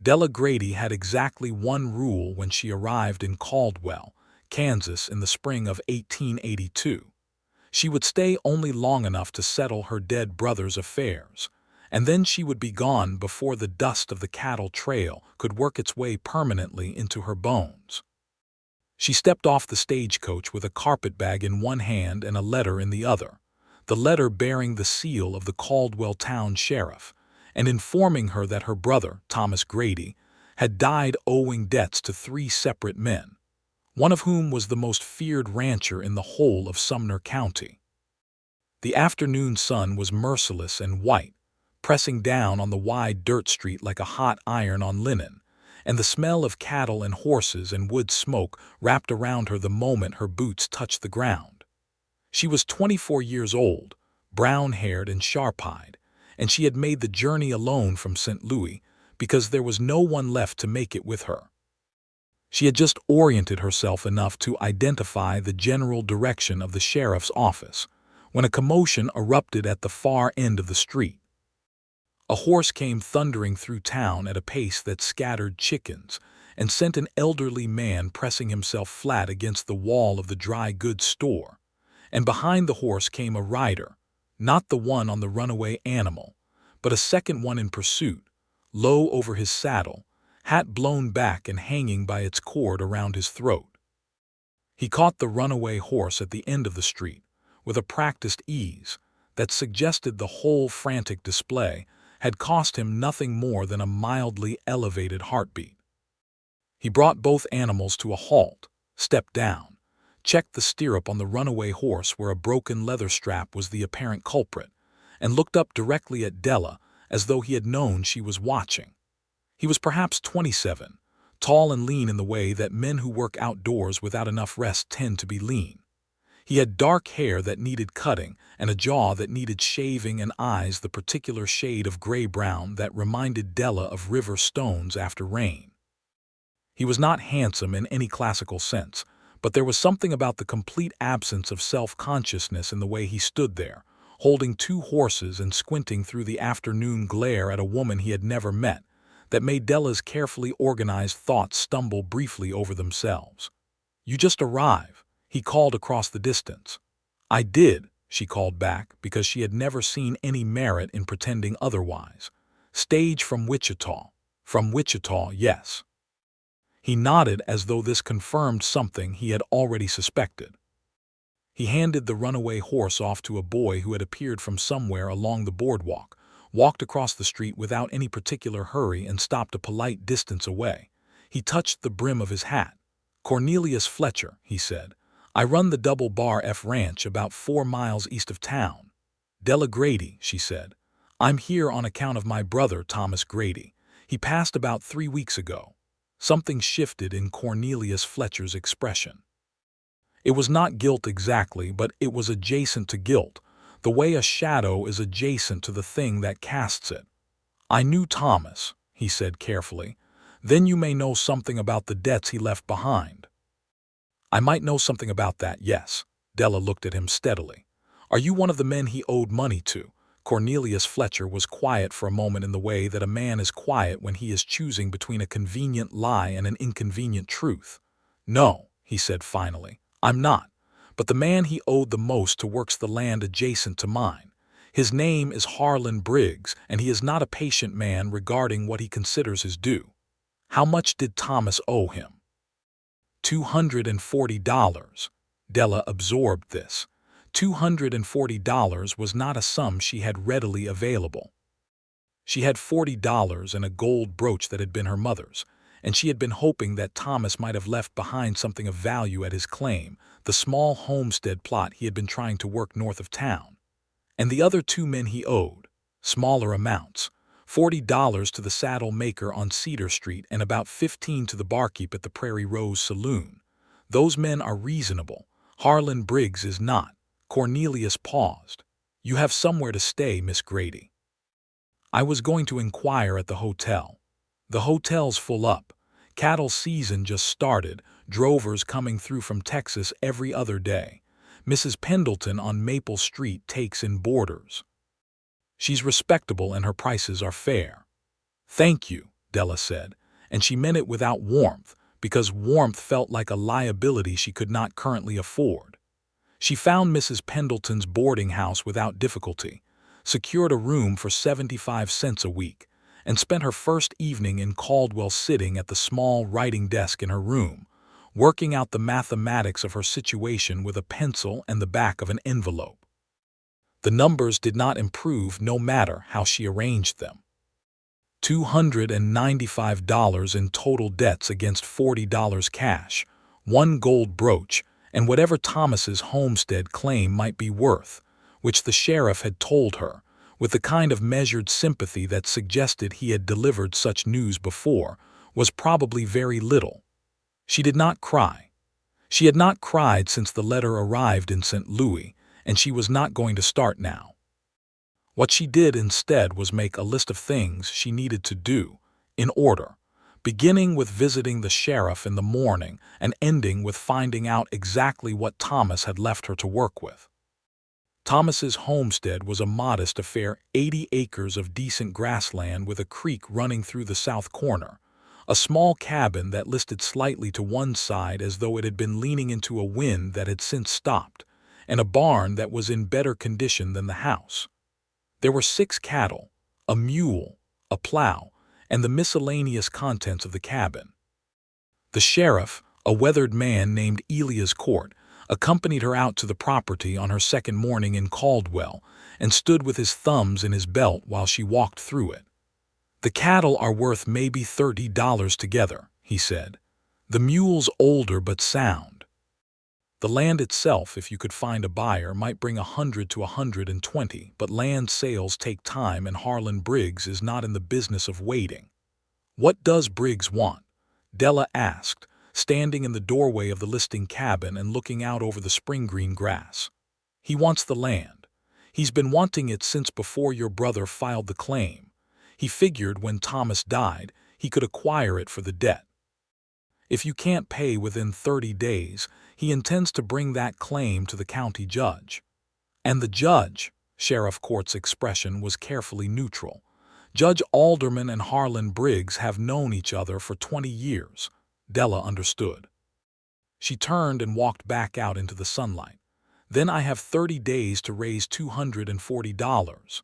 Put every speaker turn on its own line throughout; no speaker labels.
Della Grady had exactly one rule when she arrived in Caldwell, Kansas in the spring of 1882. She would stay only long enough to settle her dead brother's affairs, and then she would be gone before the dust of the cattle trail could work its way permanently into her bones. She stepped off the stagecoach with a carpetbag in one hand and a letter in the other, the letter bearing the seal of the Caldwell town sheriff, and informing her that her brother, Thomas Grady, had died owing debts to 3 separate men, one of whom was the most feared rancher in the whole of Sumner County. The afternoon sun was merciless and white, pressing down on the wide dirt street like a hot iron on linen, and the smell of cattle and horses and wood smoke wrapped around her the moment her boots touched the ground. She was 24 years old, brown-haired and sharp-eyed, and she had made the journey alone from St. Louis because there was no one left to make it with her. She had just oriented herself enough to identify the general direction of the sheriff's office when a commotion erupted at the far end of the street. A horse came thundering through town at a pace that scattered chickens and sent an elderly man pressing himself flat against the wall of the dry goods store, and behind the horse came a rider, not the one on the runaway animal, but a second one in pursuit, low over his saddle, hat blown back and hanging by its cord around his throat. He caught the runaway horse at the end of the street, with a practiced ease that suggested the whole frantic display had cost him nothing more than a mildly elevated heartbeat. He brought both animals to a halt, stepped down, checked the stirrup on the runaway horse where a broken leather strap was the apparent culprit, and looked up directly at Della as though he had known she was watching. He was perhaps 27, tall and lean in the way that men who work outdoors without enough rest tend to be lean. He had dark hair that needed cutting and a jaw that needed shaving and eyes the particular shade of gray-brown that reminded Della of river stones after rain. He was not handsome in any classical sense, but there was something about the complete absence of self-consciousness in the way he stood there, holding 2 horses and squinting through the afternoon glare at a woman he had never met, that made Della's carefully organized thoughts stumble briefly over themselves. "You just arrive," he called across the distance. "I did," she called back, because she had never seen any merit in pretending otherwise. "Stage from Wichita." "From Wichita, yes." He nodded as though this confirmed something he had already suspected. He handed the runaway horse off to a boy who had appeared from somewhere along the boardwalk, walked across the street without any particular hurry and stopped a polite distance away. He touched the brim of his hat. "Cornelius Fletcher," he said. "I run the Double Bar F Ranch about 4 miles east of town." "Della Grady," she said. "I'm here on account of my brother, Thomas Grady. He passed about 3 weeks ago." Something shifted in Cornelius Fletcher's expression. It was not guilt exactly, but it was adjacent to guilt, the way a shadow is adjacent to the thing that casts it. "I knew Thomas," he said carefully. "Then you may know something about the debts he left behind." "I might know something about that, yes." Della looked at him steadily. "Are you one of the men he owed money to?" Cornelius Fletcher was quiet for a moment in the way that a man is quiet when he is choosing between a convenient lie and an inconvenient truth. "No," he said finally, "I'm not. But the man he owed the most to works the land adjacent to mine. His name is Harlan Briggs, and he is not a patient man regarding what he considers his due." "How much did Thomas owe him?" $240. Della absorbed this. $240 was not a sum she had readily available. She had $40 and a gold brooch that had been her mother's, and she had been hoping that Thomas might have left behind something of value at his claim, the small homestead plot he had been trying to work north of town. And the other 2 men he owed, smaller amounts, $40 to the saddle maker on Cedar Street and about $15 to the barkeep at the Prairie Rose Saloon. Those men are reasonable. Harlan Briggs is not. Cornelius paused. "You have somewhere to stay, Miss Grady." "I was going to inquire at the hotel." "The hotel's full up. Cattle season just started, drovers coming through from Texas every other day. Mrs. Pendleton on Maple Street takes in boarders. She's respectable and her prices are fair." "Thank you," Della said, and she meant it without warmth, because warmth felt like a liability she could not currently afford. She found Mrs. Pendleton's boarding house without difficulty, secured a room for 75 cents a week, and spent her first evening in Caldwell sitting at the small writing desk in her room, working out the mathematics of her situation with a pencil and the back of an envelope. The numbers did not improve no matter how she arranged them. $295 in total debts against $40 cash, one gold brooch, and whatever Thomas's homestead claim might be worth, which the sheriff had told her, with the kind of measured sympathy that suggested he had delivered such news before, was probably very little. She did not cry. She had not cried since the letter arrived in St. Louis, and she was not going to start now. What she did instead was make a list of things she needed to do, in order, beginning with visiting the sheriff in the morning and ending with finding out exactly what Thomas had left her to work with. Thomas's homestead was a modest affair, 80 acres of decent grassland with a creek running through the south corner, a small cabin that listed slightly to one side as though it had been leaning into a wind that had since stopped, and a barn that was in better condition than the house. There were 6 cattle, a mule, a plow, and the miscellaneous contents of the cabin. The sheriff, a weathered man named Elias Court, accompanied her out to the property on her second morning in Caldwell and stood with his thumbs in his belt while she walked through it. "The cattle are worth maybe $30 together," he said. "The mule's older but sound. The land itself, if you could find a buyer, might bring 100 to 120, but land sales take time and Harlan Briggs is not in the business of waiting." "What does Briggs want?" Della asked, standing in the doorway of the listing cabin and looking out over the spring green grass. "He wants the land. He's been wanting it since before your brother filed the claim. He figured when Thomas died, he could acquire it for the debt. If you can't pay within 30 days, he intends to bring that claim to the county judge." And the judge, Sheriff Court's expression was carefully neutral. "Judge Alderman and Harlan Briggs have known each other for 20 years. Della understood. She turned and walked back out into the sunlight. "Then I have 30 days to raise $240.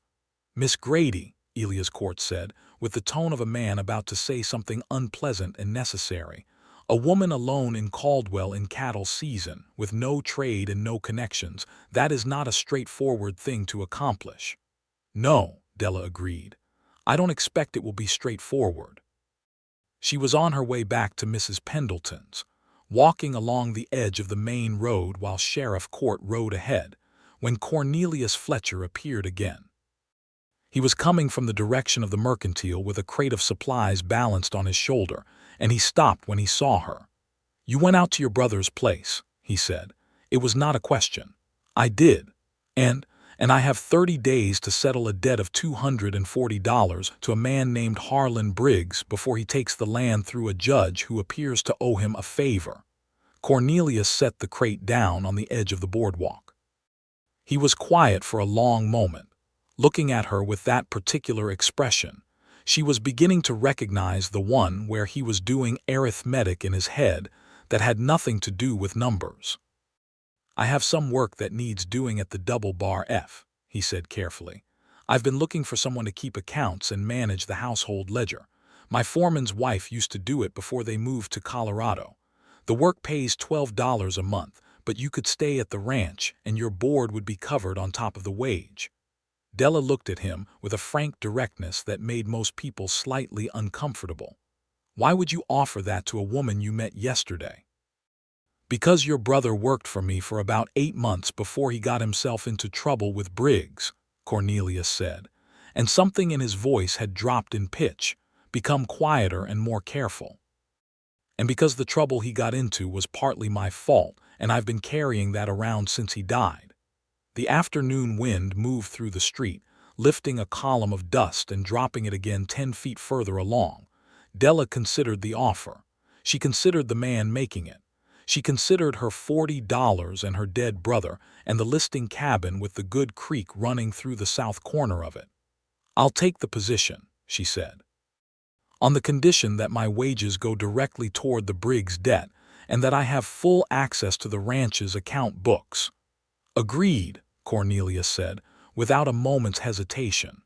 "Miss Grady," Elias Court said, with the tone of a man about to say something unpleasant and necessary, "a woman alone in Caldwell in cattle season, with no trade and no connections, that is not a straightforward thing to accomplish." "No," Della agreed. "I don't expect it will be straightforward." She was on her way back to Mrs. Pendleton's, walking along the edge of the main road while Sheriff Court rode ahead, when Cornelius Fletcher appeared again. He was coming from the direction of the mercantile with a crate of supplies balanced on his shoulder, and he stopped when he saw her. "You went out to your brother's place," he said. "It was not a question." "I did. And I have 30 days to settle a debt of $240 to a man named Harlan Briggs before he takes the land through a judge who appears to owe him a favor." Cornelius set the crate down on the edge of the boardwalk. He was quiet for a long moment, looking at her with that particular expression. She was beginning to recognize the one where he was doing arithmetic in his head that had nothing to do with numbers. "I have some work that needs doing at the Double Bar F," he said carefully. "I've been looking for someone to keep accounts and manage the household ledger. My foreman's wife used to do it before they moved to Colorado. The work pays $12 a month, but you could stay at the ranch and your board would be covered on top of the wage." Della looked at him with a frank directness that made most people slightly uncomfortable. "Why would you offer that to a woman you met yesterday?" "Because your brother worked for me for about 8 months before he got himself into trouble with Briggs," Cornelius said, and something in his voice had dropped in pitch, become quieter and more careful. "And because the trouble he got into was partly my fault, and I've been carrying that around since he died." The afternoon wind moved through the street, lifting a column of dust and dropping it again 10 feet further along. Della considered the offer. She considered the man making it. She considered her $40 and her dead brother and the listing cabin with the good creek running through the south corner of it. "I'll take the position," she said. on the condition that my wages go directly toward the Briggs debt and that I have full access to the ranch's account books." "Agreed," Cornelius said, without a moment's hesitation.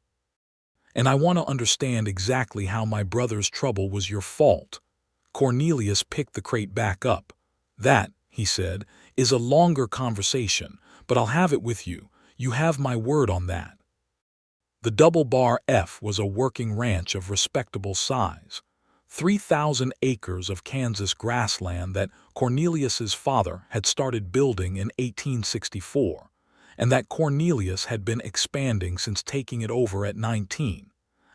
"And I want to understand exactly how my brother's trouble was your fault." Cornelius picked the crate back up. "That," he said, "is a longer conversation, but I'll have it with you. You have my word on that." The Double Bar F was a working ranch of respectable size, 3,000 acres of Kansas grassland that Cornelius's father had started building in 1864, and that Cornelius had been expanding since taking it over at 19,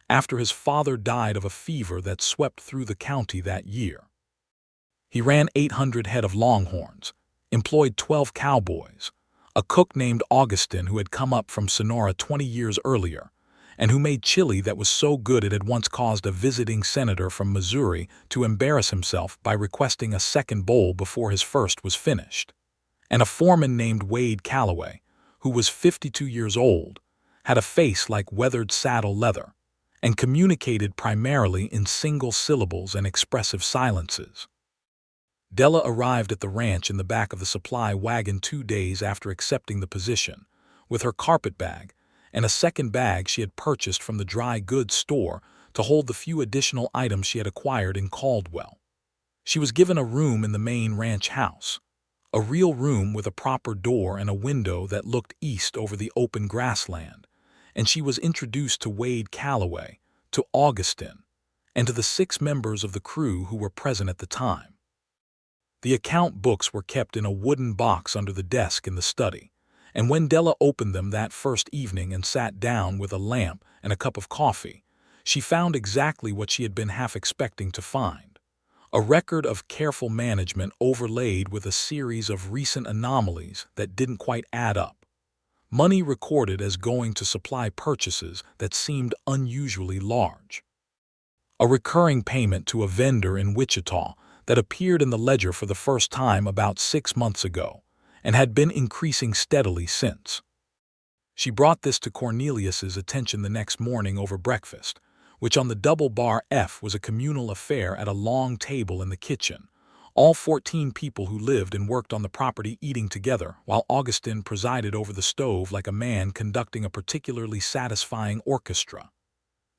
after his father died of a fever that swept through the county that year. He ran 800 head of longhorns, employed 12 cowboys, a cook named Augustin who had come up from Sonora 20 years earlier, and who made chili that was so good it had once caused a visiting senator from Missouri to embarrass himself by requesting a second bowl before his first was finished, and a foreman named Wade Calloway, who was 52 years old, had a face like weathered saddle leather, and communicated primarily in single syllables and expressive silences. Della arrived at the ranch in the back of the supply wagon 2 days after accepting the position, with her carpet bag and a second bag she had purchased from the dry goods store to hold the few additional items she had acquired in Caldwell. She was given a room in the main ranch house, a real room with a proper door and a window that looked east over the open grassland, and she was introduced to Wade Calloway, to Augustin, and to the 6 members of the crew who were present at the time. The account books were kept in a wooden box under the desk in the study, and when Della opened them that first evening and sat down with a lamp and a cup of coffee, she found exactly what she had been half expecting to find: a record of careful management overlaid with a series of recent anomalies that didn't quite add up. Money recorded as going to supply purchases that seemed unusually large. A recurring payment to a vendor in Wichita that appeared in the ledger for the first time about 6 months ago, and had been increasing steadily since. She brought this to Cornelius's attention the next morning over breakfast, which on the Double Bar F was a communal affair at a long table in the kitchen, all 14 people who lived and worked on the property eating together, while Augustin presided over the stove like a man conducting a particularly satisfying orchestra.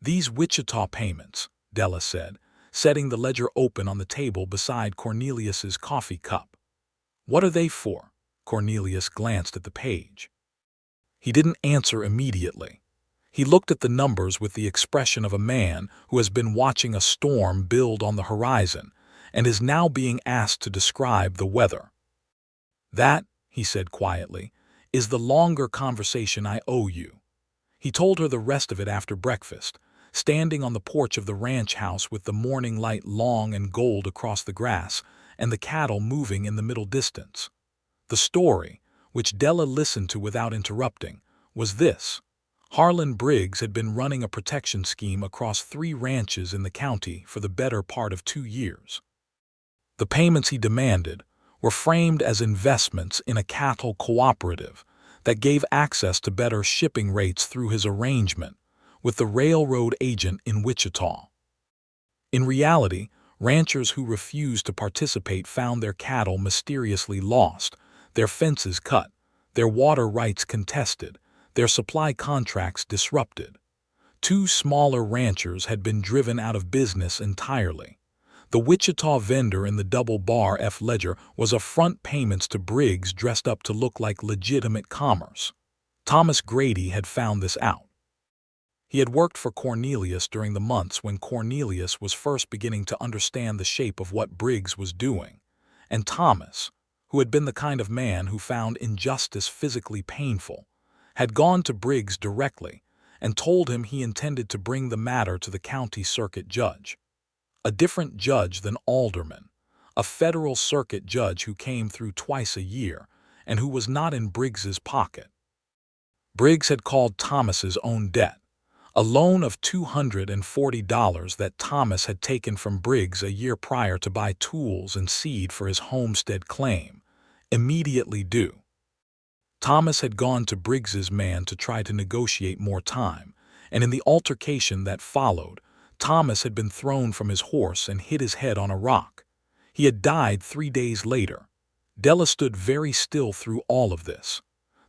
"These Wichita payments," Della said, setting the ledger open on the table beside Cornelius's coffee cup. "What are they for?" Cornelius glanced at the page. He didn't answer immediately. He looked at the numbers with the expression of a man who has been watching a storm build on the horizon and is now being asked to describe the weather. "That," he said quietly, "is the longer conversation I owe you." He told her the rest of it after breakfast, standing on the porch of the ranch house with the morning light long and gold across the grass and the cattle moving in the middle distance. The story, which Della listened to without interrupting, was this: Harlan Briggs had been running a protection scheme across 3 ranches in the county for the better part of 2 years. The payments he demanded were framed as investments in a cattle cooperative that gave access to better shipping rates through his arrangement with the railroad agent in Wichita. In reality, ranchers who refused to participate found their cattle mysteriously lost, their fences cut, their water rights contested, their supply contracts disrupted. 2 smaller ranchers had been driven out of business entirely. The Wichita vendor in the Double Bar F ledger was upfront payments to Briggs dressed up to look like legitimate commerce. Thomas Grady had found this out. He had worked for Cornelius during the months when Cornelius was first beginning to understand the shape of what Briggs was doing, and Thomas, who had been the kind of man who found injustice physically painful, had gone to Briggs directly and told him he intended to bring the matter to the county circuit judge. A different judge than Alderman, a federal circuit judge who came through twice a year and who was not in Briggs's pocket. Briggs had called Thomas's own debt, a loan of $240 that Thomas had taken from Briggs a year prior to buy tools and seed for his homestead claim, immediately due. Thomas had gone to Briggs's man to try to negotiate more time, and in the altercation that followed, Thomas had been thrown from his horse and hit his head on a rock. He had died 3 days later. Della stood very still through all of this.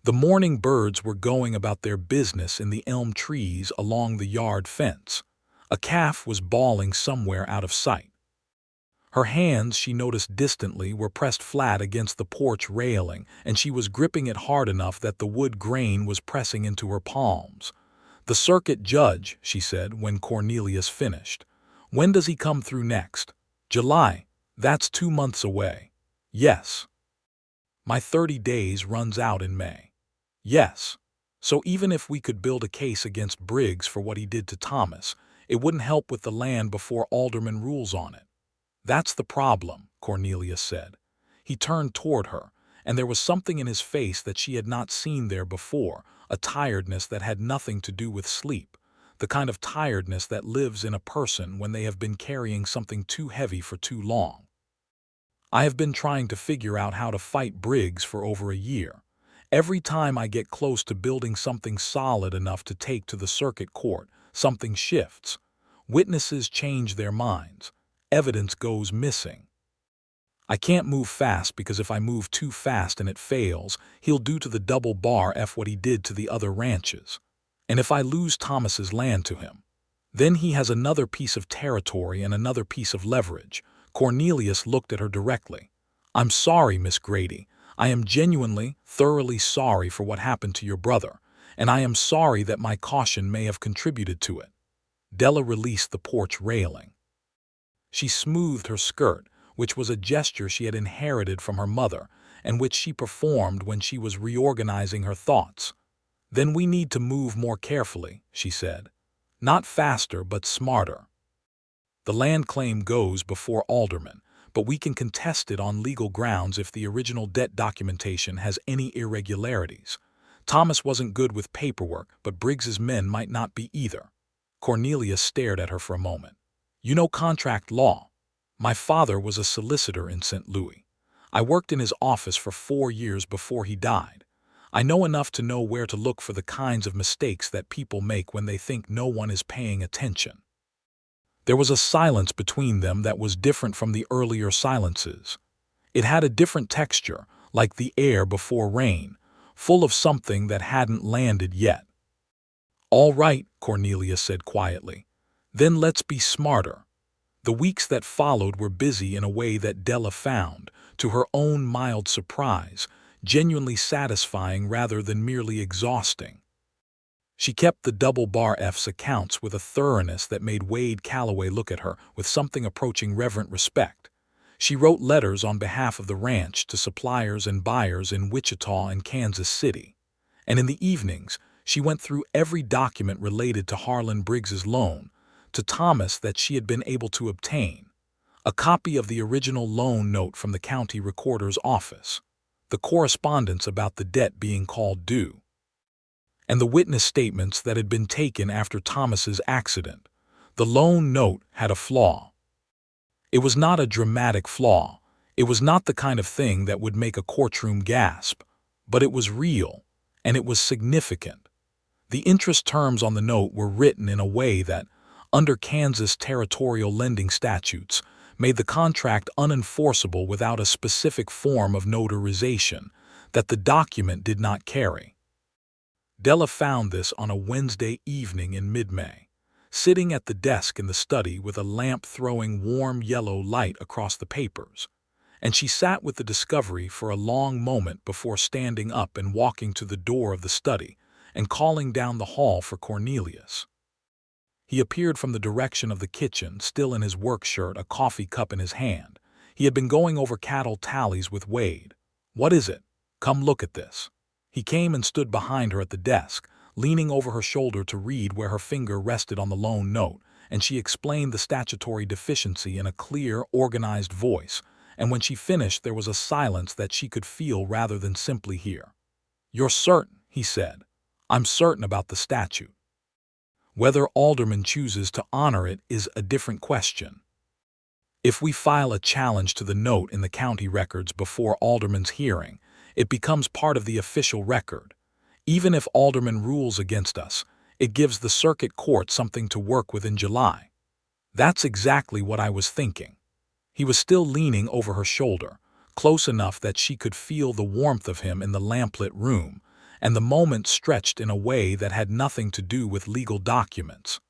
The morning birds were going about their business in the elm trees along the yard fence. A calf was bawling somewhere out of sight. Her hands, she noticed distantly, were pressed flat against the porch railing, and she was gripping it hard enough that the wood grain was pressing into her palms. "The circuit judge," she said when Cornelius finished. "When does he come through next?" "July. That's 2 months away." "Yes." "My 30 days runs out in May." "Yes." "So even if we could build a case against Briggs for what he did to Thomas, it wouldn't help with the land before Alderman rules on it." "That's the problem," Cornelius said. He turned toward her, and there was something in his face that she had not seen there before, a tiredness that had nothing to do with sleep, the kind of tiredness that lives in a person when they have been carrying something too heavy for too long. "I have been trying to figure out how to fight Briggs for over a year. Every time I get close to building something solid enough to take to the circuit court, something shifts. Witnesses change their minds. Evidence goes missing. I can't move fast because if I move too fast and it fails, he'll do to the double bar F what he did to the other ranches. And if I lose Thomas's land to him, then he has another piece of territory and another piece of leverage." Cornelius looked at her directly. "I'm sorry, Miss Grady. I am genuinely, thoroughly sorry for what happened to your brother, and I am sorry that my caution may have contributed to it." Della released the porch railing. She smoothed her skirt, which was a gesture she had inherited from her mother and which she performed when she was reorganizing her thoughts. "Then we need to move more carefully," she said. "Not faster, but smarter. The land claim goes before aldermen, but we can contest it on legal grounds if the original debt documentation has any irregularities. Thomas wasn't good with paperwork, but Briggs's men might not be either." Cornelius stared at her for a moment. "You know contract law. My father was a solicitor in St. Louis. I worked in his office for 4 years before he died. I know enough to know where to look for the kinds of mistakes that people make when they think no one is paying attention." There was a silence between them that was different from the earlier silences. It had a different texture, like the air before rain, full of something that hadn't landed yet. "All right," Cornelius said quietly. "Then let's be smarter." The weeks that followed were busy in a way that Della found, to her own mild surprise, genuinely satisfying rather than merely exhausting. She kept the double bar F's accounts with a thoroughness that made Wade Calloway look at her with something approaching reverent respect. She wrote letters on behalf of the ranch to suppliers and buyers in Wichita and Kansas City. And in the evenings, she went through every document related to Harlan Briggs's loan, to Thomas that she had been able to obtain. A copy of the original loan note from the county recorder's office, the correspondence about the debt being called due, and the witness statements that had been taken after Thomas's accident. The loan note had a flaw. It was not a dramatic flaw. It was not the kind of thing that would make a courtroom gasp, but it was real, and it was significant. The interest terms on the note were written in a way that, under Kansas territorial lending statutes, made the contract unenforceable without a specific form of notarization that the document did not carry. Della found this on a Wednesday evening in mid-May, sitting at the desk in the study with a lamp throwing warm yellow light across the papers, and she sat with the discovery for a long moment before standing up and walking to the door of the study and calling down the hall for Cornelius. He appeared from the direction of the kitchen, still in his work shirt, a coffee cup in his hand. He had been going over cattle tallies with Wade. "What is it? Come look at this." He came and stood behind her at the desk, leaning over her shoulder to read where her finger rested on the loan note, and she explained the statutory deficiency in a clear, organized voice, and when she finished there was a silence that she could feel rather than simply hear. "You're certain," he said. "I'm certain about the statute. Whether Alderman chooses to honor it is a different question. If we file a challenge to the note in the county records before Alderman's hearing, it becomes part of the official record. Even if Alderman rules against us, it gives the circuit court something to work with in July." That's exactly what I was thinking. He was still leaning over her shoulder, close enough that she could feel the warmth of him in the lamplit room, and the moment stretched in a way that had nothing to do with legal documents.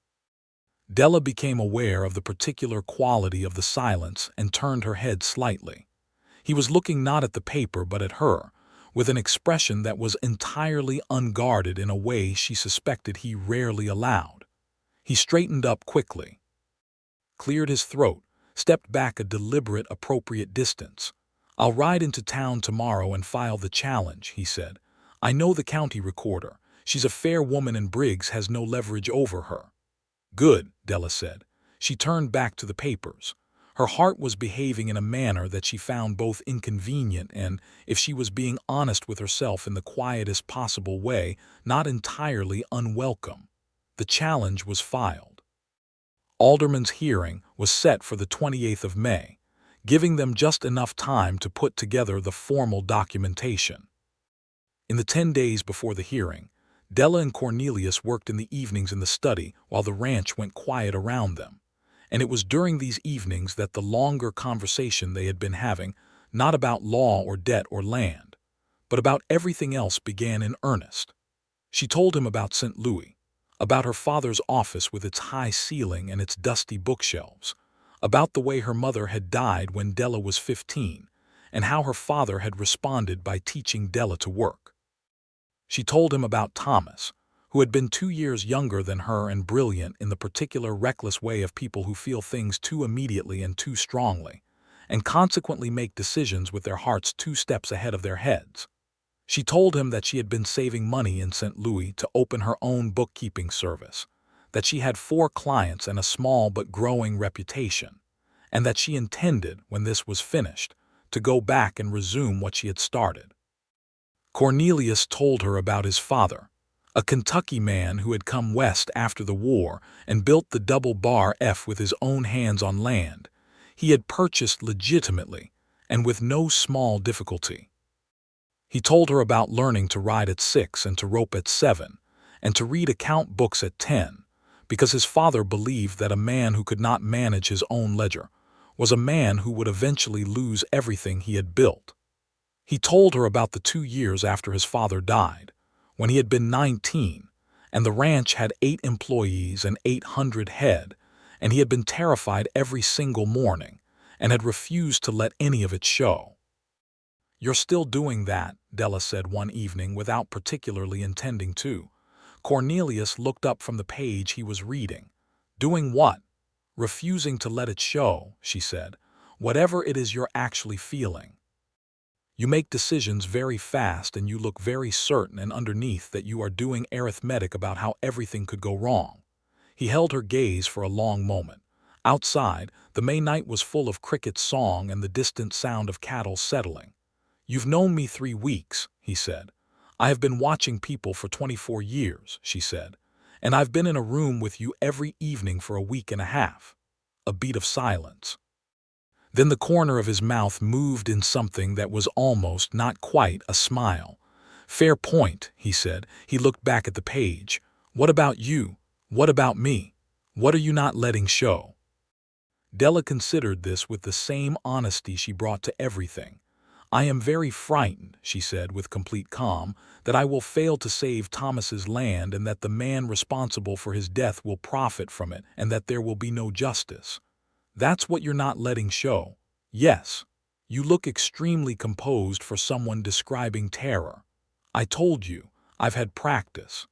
Della became aware of the particular quality of the silence and turned her head slightly. He was looking not at the paper but at her, with an expression that was entirely unguarded in a way she suspected he rarely allowed. He straightened up quickly, cleared his throat, stepped back a deliberate, appropriate distance. "I'll ride into town tomorrow and file the challenge," he said. "I know the county recorder. She's a fair woman and Briggs has no leverage over her." "Good," Della said. She turned back to the papers. Her heart was behaving in a manner that she found both inconvenient and, if she was being honest with herself in the quietest possible way, not entirely unwelcome. The challenge was filed. Alderman's hearing was set for the 28th of May, giving them just enough time to put together the formal documentation. In the 10 days before the hearing, Della and Cornelius worked in the evenings in the study while the ranch went quiet around them, and it was during these evenings that the longer conversation they had been having, not about law or debt or land, but about everything else, began in earnest. She told him about St. Louis, about her father's office with its high ceiling and its dusty bookshelves, about the way her mother had died when Della was 15, and how her father had responded by teaching Della to work. She told him about Thomas, who had been 2 years younger than her and brilliant in the particular reckless way of people who feel things too immediately and too strongly, and consequently make decisions with their hearts 2 steps ahead of their heads. She told him that she had been saving money in St. Louis to open her own bookkeeping service, that she had 4 clients and a small but growing reputation, and that she intended, when this was finished, to go back and resume what she had started. Cornelius told her about his father, a Kentucky man who had come west after the war and built the double bar F with his own hands on land he had purchased legitimately and with no small difficulty. He told her about learning to ride at 6 and to rope at 7, and to read account books at 10, because his father believed that a man who could not manage his own ledger was a man who would eventually lose everything he had built. He told her about the 2 years after his father died, when he had been 19, and the ranch had 8 employees and 800 head, and he had been terrified every single morning, and had refused to let any of it show. "You're still doing that," Della said one evening without particularly intending to. Cornelius looked up from the page he was reading. "Doing what?" "Refusing to let it show," she said, "whatever it is you're actually feeling. You make decisions very fast and you look very certain and underneath that you are doing arithmetic about how everything could go wrong." He held her gaze for a long moment. Outside, the May night was full of cricket song and the distant sound of cattle settling. "You've known me 3 weeks," he said. "I have been watching people for 24 years, she said. "And I've been in a room with you every evening for a week and a half." A beat of silence. Then the corner of his mouth moved in something that was almost, not quite, a smile. "Fair point," he said. He looked back at the page. "What about you? What about me? What are you not letting show?" Della considered this with the same honesty she brought to everything. "I am very frightened," she said with complete calm, "that I will fail to save Thomas's land and that the man responsible for his death will profit from it and that there will be no justice." "That's what you're not letting show." "Yes. You look extremely composed for someone describing terror." "I told you, I've had practice."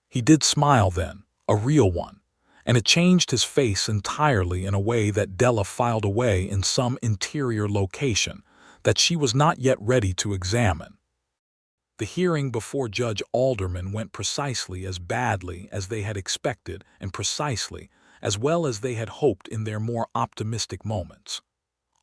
He did smile then, a real one, and it changed his face entirely in a way that Della filed away in some interior location that she was not yet ready to examine. The hearing before Judge Alderman went precisely as badly as they had expected and precisely as well as they had hoped in their more optimistic moments.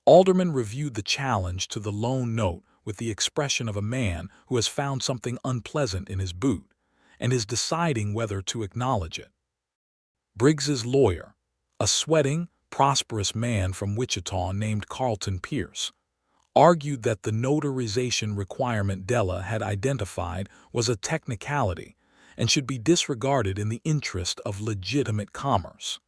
Alderman reviewed the challenge to the lone note with the expression of a man who has found something unpleasant in his boot and is deciding whether to acknowledge it. Briggs's lawyer, a sweating, prosperous man from Wichita named Carlton Pierce, argued that the notarization requirement Della had identified was a technicality and should be disregarded in the interest of legitimate commerce.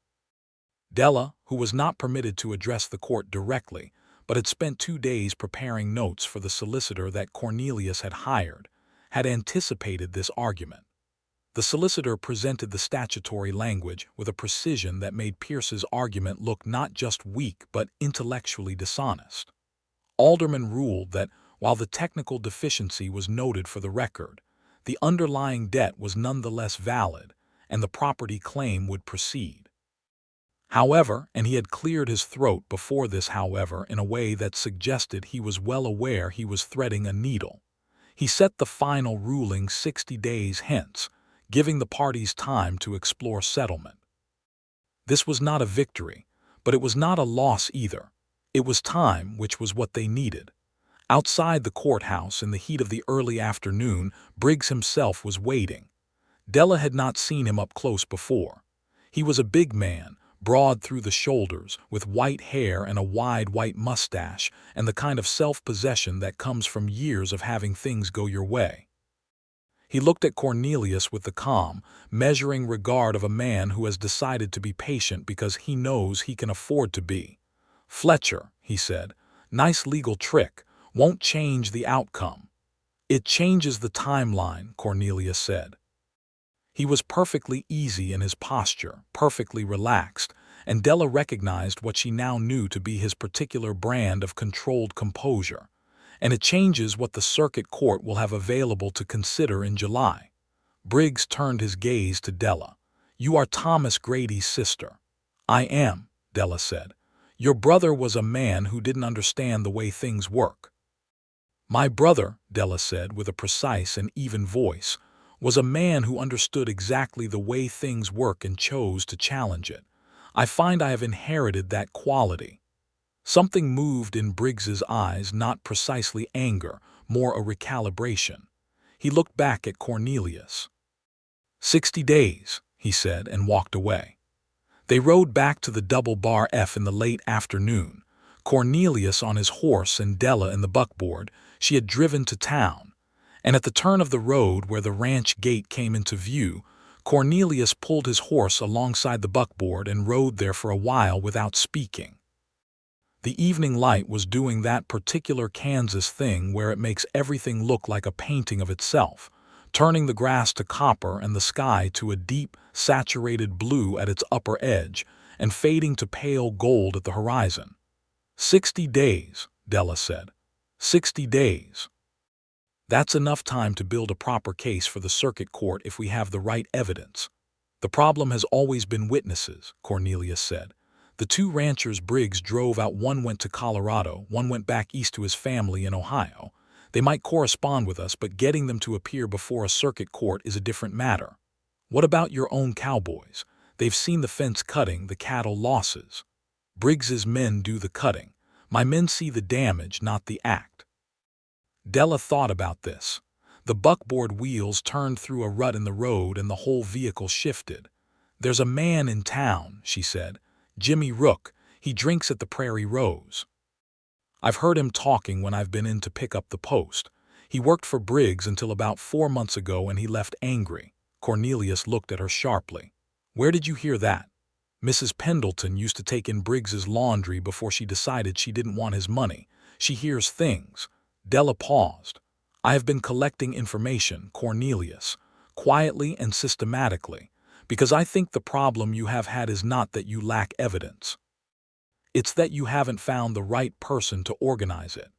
Della, who was not permitted to address the court directly, but had spent 2 days preparing notes for the solicitor that Cornelius had hired, had anticipated this argument. The solicitor presented the statutory language with a precision that made Pierce's argument look not just weak but intellectually dishonest. Alderman ruled that, while the technical deficiency was noted for the record, the underlying debt was nonetheless valid, and the property claim would proceed. However, and he had cleared his throat before this however in a way that suggested he was well aware he was threading a needle, he set the final ruling 60 days hence, giving the parties time to explore settlement. This was not a victory, but it was not a loss either. It was time, which was what they needed. Outside the courthouse in the heat of the early afternoon, Briggs himself was waiting. Della had not seen him up close before. He was a big man, broad through the shoulders, with white hair and a wide white mustache, and the kind of self-possession that comes from years of having things go your way. He looked at Cornelius with the calm, measuring regard of a man who has decided to be patient because he knows he can afford to be. "Fletcher," he said, "nice legal trick, won't change the outcome." "It changes the timeline," Cornelius said. He was perfectly easy in his posture, perfectly relaxed, and Della recognized what she now knew to be his particular brand of controlled composure. "And it changes what the circuit court will have available to consider in July." Briggs turned his gaze to Della. "You are Thomas Grady's sister." "I am," Della said. "Your brother was a man who didn't understand the way things work." "My brother," Della said with a precise and even voice, "was a man who understood exactly the way things work and chose to challenge it. I find I have inherited that quality." Something moved in Briggs's eyes, not precisely anger, more a recalibration. He looked back at Cornelius. "60 days," he said, and walked away. They rode back to the Double Bar F in the late afternoon, Cornelius on his horse and Della in the buckboard. She had driven to town, and at the turn of the road where the ranch gate came into view, Cornelius pulled his horse alongside the buckboard and rode there for a while without speaking. The evening light was doing that particular Kansas thing where it makes everything look like a painting of itself, turning the grass to copper and the sky to a deep, saturated blue at its upper edge, and fading to pale gold at the horizon. 60 days, Della said. 60 days. That's enough time to build a proper case for the circuit court if we have the right evidence. The problem has always been witnesses, Cornelius said. The two ranchers Briggs drove out, one went to Colorado, one went back east to his family in Ohio. They might correspond with us, but getting them to appear before a circuit court is a different matter. What about your own cowboys? They've seen the fence cutting, the cattle losses. Briggs's men do the cutting. My men see the damage, not the act. Della thought about this. The buckboard wheels turned through a rut in the road and the whole vehicle shifted. "There's a man in town," she said. "Jimmy Rook. He drinks at the Prairie Rose. I've heard him talking when I've been in to pick up the post. He worked for Briggs until about 4 months ago and he left angry." Cornelius looked at her sharply. "Where did you hear that?" "Mrs. Pendleton used to take in Briggs's laundry before she decided she didn't want his money. She hears things." Della paused. "I have been collecting information, Cornelius, quietly and systematically, because I think the problem you have had is not that you lack evidence. It's that you haven't found the right person to organize it."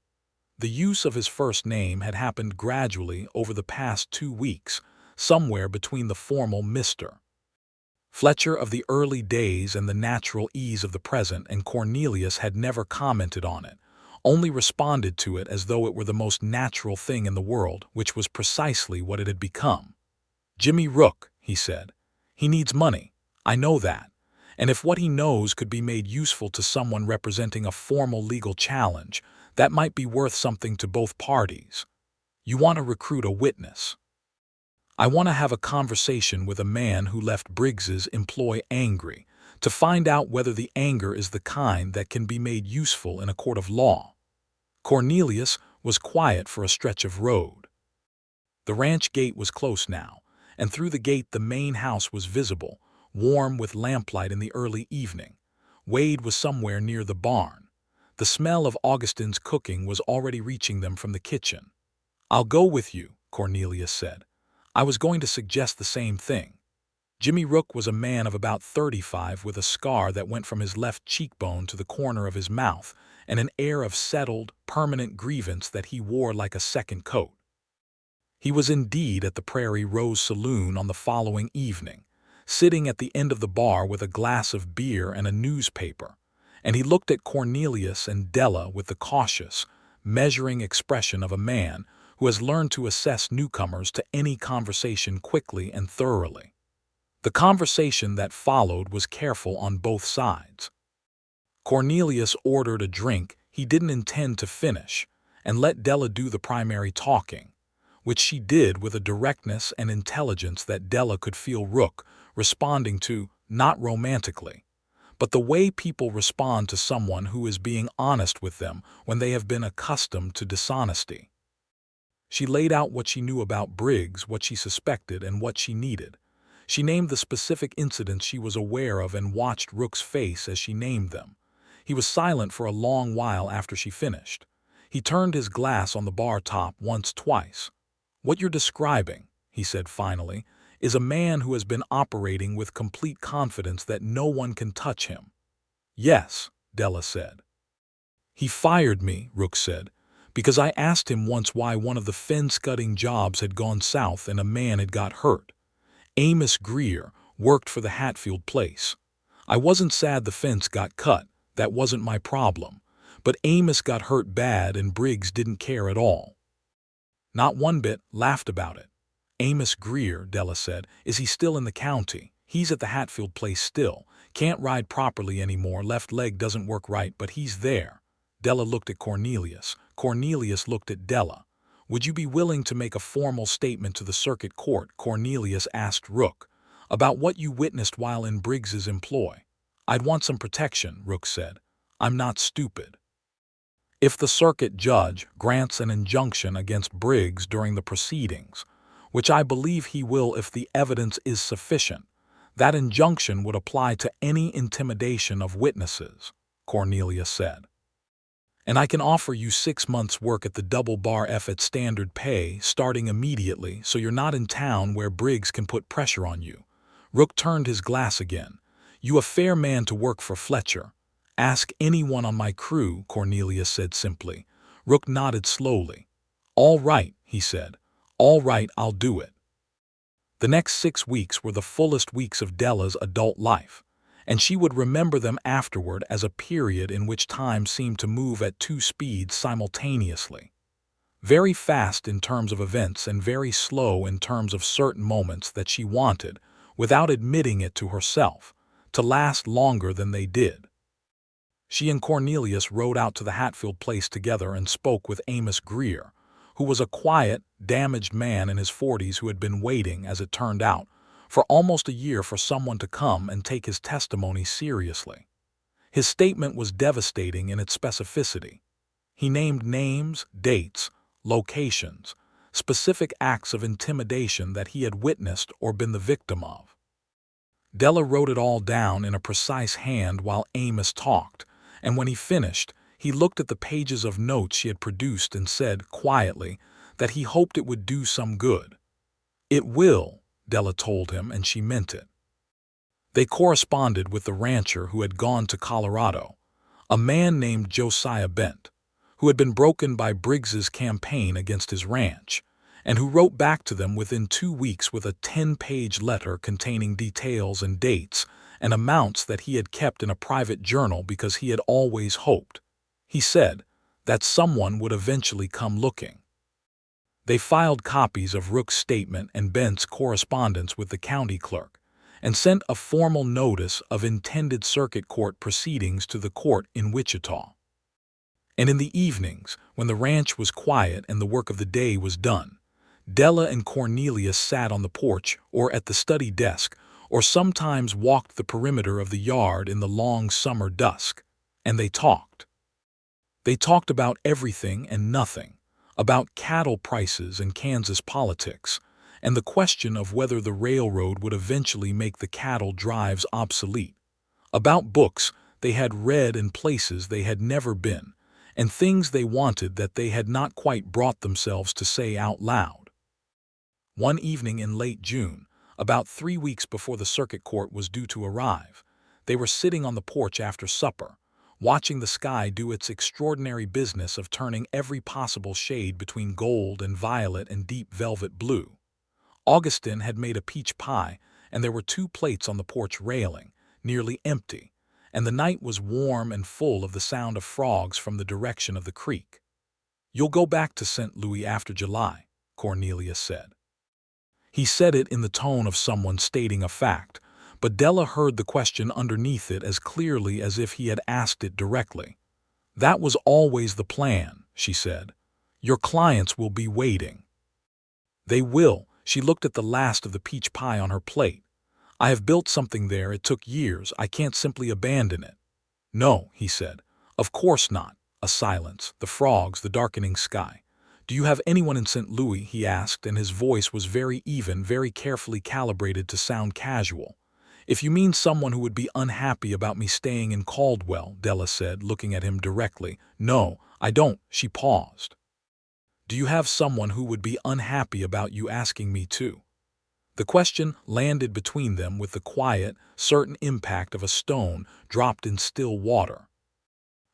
The use of his first name had happened gradually over the past 2 weeks, somewhere between the formal Mr. Fletcher of the early days and the natural ease of the present, and Cornelius had never commented on it, only responded to it as though it were the most natural thing in the world, which was precisely what it had become. "Jimmy Rook," he said. "He needs money. I know that. And if what he knows could be made useful to someone representing a formal legal challenge, that might be worth something to both parties. You want to recruit a witness. I want to have a conversation with a man who left Briggs's employ angry, to find out whether the anger is the kind that can be made useful in a court of law." Cornelius was quiet for a stretch of road. The ranch gate was close now, and through the gate the main house was visible, warm with lamplight in the early evening. Wade was somewhere near the barn. The smell of Augustine's cooking was already reaching them from the kitchen. "I'll go with you," Cornelius said. "I was going to suggest the same thing." Jimmy Rook was a man of about 35 with a scar that went from his left cheekbone to the corner of his mouth and an air of settled, permanent grievance that he wore like a second coat. He was indeed at the Prairie Rose Saloon on the following evening, sitting at the end of the bar with a glass of beer and a newspaper, and he looked at Cornelius and Della with the cautious, measuring expression of a man who has learned to assess newcomers to any conversation quickly and thoroughly. The conversation that followed was careful on both sides. Cornelius ordered a drink he didn't intend to finish and let Della do the primary talking, which she did with a directness and intelligence that Della could feel Rook responding to, not romantically, but the way people respond to someone who is being honest with them when they have been accustomed to dishonesty. She laid out what she knew about Briggs, what she suspected, and what she needed. She named the specific incidents she was aware of and watched Rook's face as she named them. He was silent for a long while after she finished. He turned his glass on the bar top twice. "What you're describing," he said finally, "is a man who has been operating with complete confidence that no one can touch him." "Yes," Della said. "He fired me," Rook said, "because I asked him once why one of the fen-scudding jobs had gone south and a man had got hurt. Amos Greer worked for the Hatfield place. I wasn't sad the fence got cut, that wasn't my problem, but Amos got hurt bad and Briggs didn't care at all. Not one bit, laughed about it." "Amos Greer," Della said, "is he still in the county?" "He's at the Hatfield place still. Can't ride properly anymore, left leg doesn't work right, but he's there." Della looked at Cornelius. Cornelius looked at Della. "Would you be willing to make a formal statement to the circuit court?" Cornelius asked Rook. "About what you witnessed while in Briggs's employ?" "I'd want some protection," Rook said. "I'm not stupid." "If the circuit judge grants an injunction against Briggs during the proceedings, which I believe he will if the evidence is sufficient, that injunction would apply to any intimidation of witnesses," Cornelius said. "And I can offer you 6 months' work at the Double Bar F at standard pay, starting immediately, so you're not in town where Briggs can put pressure on you." Rook turned his glass again. "You a fair man to work for, Fletcher." "Ask anyone on my crew," Cornelius said simply. Rook nodded slowly. "All right," he said. "All right, I'll do it." The next 6 weeks were the fullest weeks of Della's adult life, and she would remember them afterward as a period in which time seemed to move at 2 speeds simultaneously. Very fast in terms of events and very slow in terms of certain moments that she wanted, without admitting it to herself, to last longer than they did. She and Cornelius rode out to the Hatfield place together and spoke with Amos Greer, who was a quiet, damaged man in his 40s who had been waiting, as it turned out, for almost a year for someone to come and take his testimony seriously. His statement was devastating in its specificity. He named names, dates, locations, specific acts of intimidation that he had witnessed or been the victim of. Della wrote it all down in a precise hand while Amos talked, and when he finished, he looked at the pages of notes she had produced and said, quietly, that he hoped it would do some good. "It will," Della told him, and she meant it. They corresponded with the rancher who had gone to Colorado, a man named Josiah Bent, who had been broken by Briggs's campaign against his ranch, and who wrote back to them within 2 weeks with a 10-page letter containing details and dates and amounts that he had kept in a private journal because he had always hoped, he said, that someone would eventually come looking. They filed copies of Rook's statement and Bent's correspondence with the county clerk, and sent a formal notice of intended circuit court proceedings to the court in Wichita. And in the evenings, when the ranch was quiet and the work of the day was done, Della and Cornelius sat on the porch or at the study desk, or sometimes walked the perimeter of the yard in the long summer dusk, and they talked. They talked about everything and nothing, about cattle prices and Kansas politics, and the question of whether the railroad would eventually make the cattle drives obsolete, about books they had read in places they had never been, and things they wanted that they had not quite brought themselves to say out loud. One evening in late June, about 3 weeks before the circuit court was due to arrive, they were sitting on the porch after supper, watching the sky do its extraordinary business of turning every possible shade between gold and violet and deep velvet blue. Augustin had made a peach pie, and there were 2 plates on the porch railing, nearly empty, and the night was warm and full of the sound of frogs from the direction of the creek. "You'll go back to St. Louis after July," Cornelius said. He said it in the tone of someone stating a fact, but Della heard the question underneath it as clearly as if he had asked it directly. "That was always the plan," she said. "Your clients will be waiting." "They will." She looked at the last of the peach pie on her plate. "I have built something there. It took years. I can't simply abandon it." "No," he said. "Of course not." A silence, the frogs, the darkening sky. "Do you have anyone in St. Louis?" he asked, and his voice was very even, very carefully calibrated to sound casual. "If you mean someone who would be unhappy about me staying in Caldwell," Della said, looking at him directly. "No, I don't." She paused. "Do you have someone who would be unhappy about you asking me to?" The question landed between them with the quiet, certain impact of a stone dropped in still water.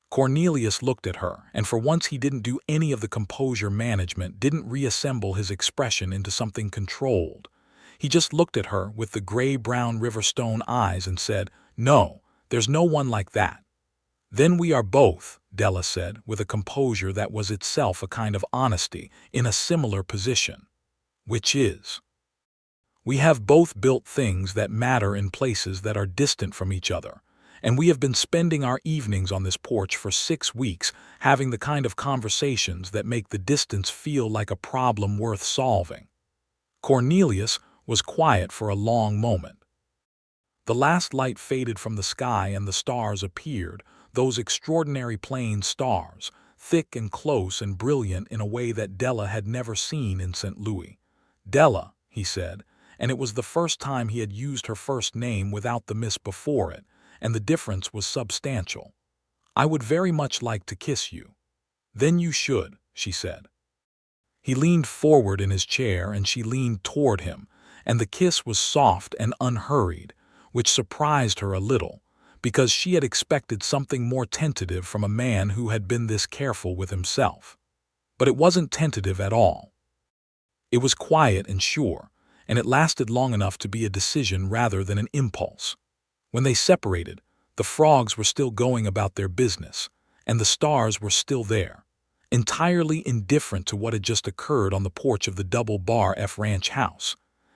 Cornelius looked at her, and for once he didn't do any of the composure management, didn't reassemble his expression into something controlled. He just looked at her with the gray-brown riverstone eyes and said, "No, there's no one like that." "Then we are both," Della said, with a composure that was itself a kind of honesty, "in a similar position." "Which is?" "We have both built things that matter in places that are distant from each other, and we have been spending our evenings on this porch for 6 weeks, having the kind of conversations that make the distance feel like a problem worth solving." Cornelius was quiet for a long moment. The last light faded from the sky and the stars appeared, those extraordinary plain stars, thick and close and brilliant in a way that Della had never seen in St. Louis. "Della," he said, and it was the first time he had used her first name without the miss before it, and the difference was substantial. "I would very much like to kiss you." "Then you should," she said. He leaned forward in his chair and she leaned toward him, and the kiss was soft and unhurried, which surprised her a little, because she had expected something more tentative from a man who had been this careful with himself. But it wasn't tentative at all. It was quiet and sure, and it lasted long enough to be a decision rather than an impulse. When they separated, the frogs were still going about their business, and the stars were still there, entirely indifferent to what had just occurred on the porch of the Double Bar F Ranch house.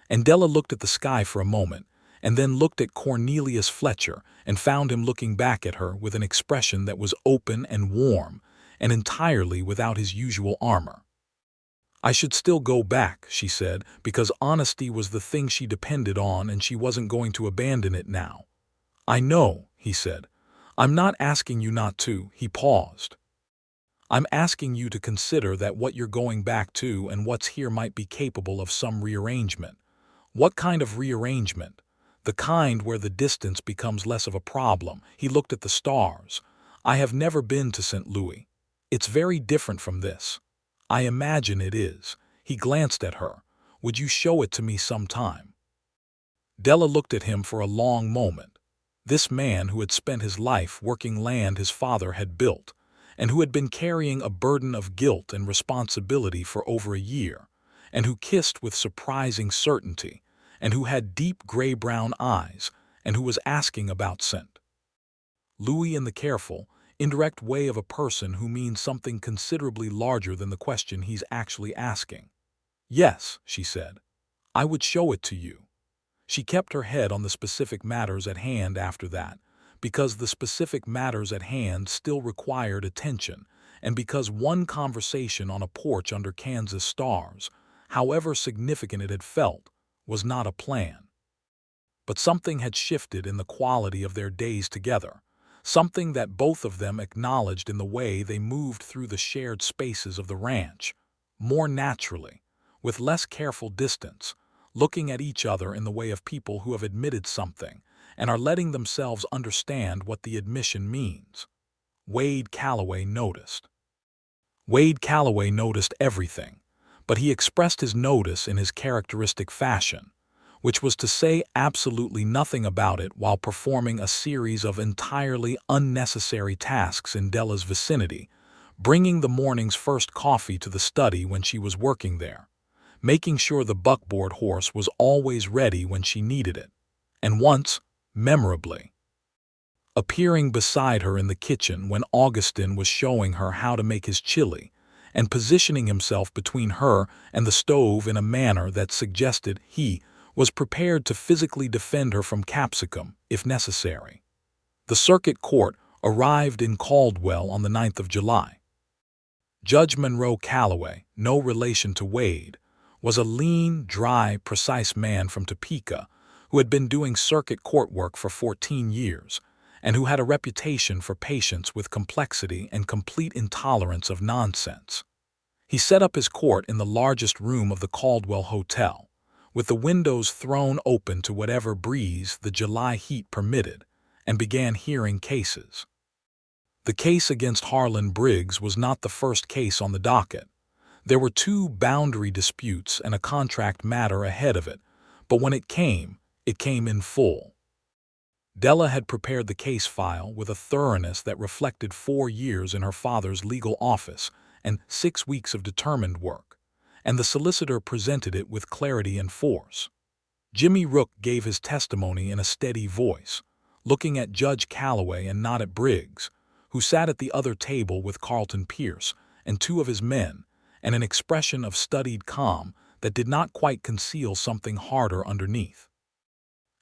And Della looked at the sky for a moment, and then looked at Cornelius Fletcher and found him looking back at her with an expression that was open and warm, and entirely without his usual armor. "I should still go back," she said, because honesty was the thing she depended on and she wasn't going to abandon it now. "I know," he said. "I'm not asking you not to." He paused. "I'm asking you to consider that what you're going back to and what's here might be capable of some rearrangement." "What kind of rearrangement?" "The kind where the distance becomes less of a problem." He looked at the stars. "I have never been to St. Louis. It's very different from this." "I imagine it is." He glanced at her. "Would you show it to me sometime?" Della looked at him for a long moment. This man who had spent his life working land his father had built, and who had been carrying a burden of guilt and responsibility for over a year, and who kissed with surprising certainty, and who had deep gray-brown eyes, and who was asking about St. Louis in the careful, indirect way of a person who means something considerably larger than the question he's actually asking. "Yes," she said. "I would show it to you." She kept her head on the specific matters at hand after that, because the specific matters at hand still required attention, and because one conversation on a porch under Kansas stars, however significant it had felt, was not a plan. But something had shifted in the quality of their days together, something that both of them acknowledged in the way they moved through the shared spaces of the ranch, more naturally, with less careful distance, looking at each other in the way of people who have admitted something, and are letting themselves understand what the admission means. Wade Calloway noticed. Wade Calloway noticed everything, but he expressed his notice in his characteristic fashion, which was to say absolutely nothing about it while performing a series of entirely unnecessary tasks in Della's vicinity, bringing the morning's first coffee to the study when she was working there, making sure the buckboard horse was always ready when she needed it, and once, memorably, appearing beside her in the kitchen when Augustin was showing her how to make his chili, and positioning himself between her and the stove in a manner that suggested he was prepared to physically defend her from capsicum, if necessary. The circuit court arrived in Caldwell on the 9th of July. Judge Monroe Calloway, no relation to Wade, was a lean, dry, precise man from Topeka who had been doing circuit court work for 14 years, and who had a reputation for patience with complexity and complete intolerance of nonsense. He set up his court in the largest room of the Caldwell Hotel, with the windows thrown open to whatever breeze the July heat permitted, and began hearing cases. The case against Harlan Briggs was not the first case on the docket. There were 2 boundary disputes and a contract matter ahead of it, but when it came in full. Della had prepared the case file with a thoroughness that reflected 4 years in her father's legal office and 6 weeks of determined work, and the solicitor presented it with clarity and force. Jimmy Rook gave his testimony in a steady voice, looking at Judge Calloway and not at Briggs, who sat at the other table with Carlton Pierce and 2 of his men, and an expression of studied calm that did not quite conceal something harder underneath.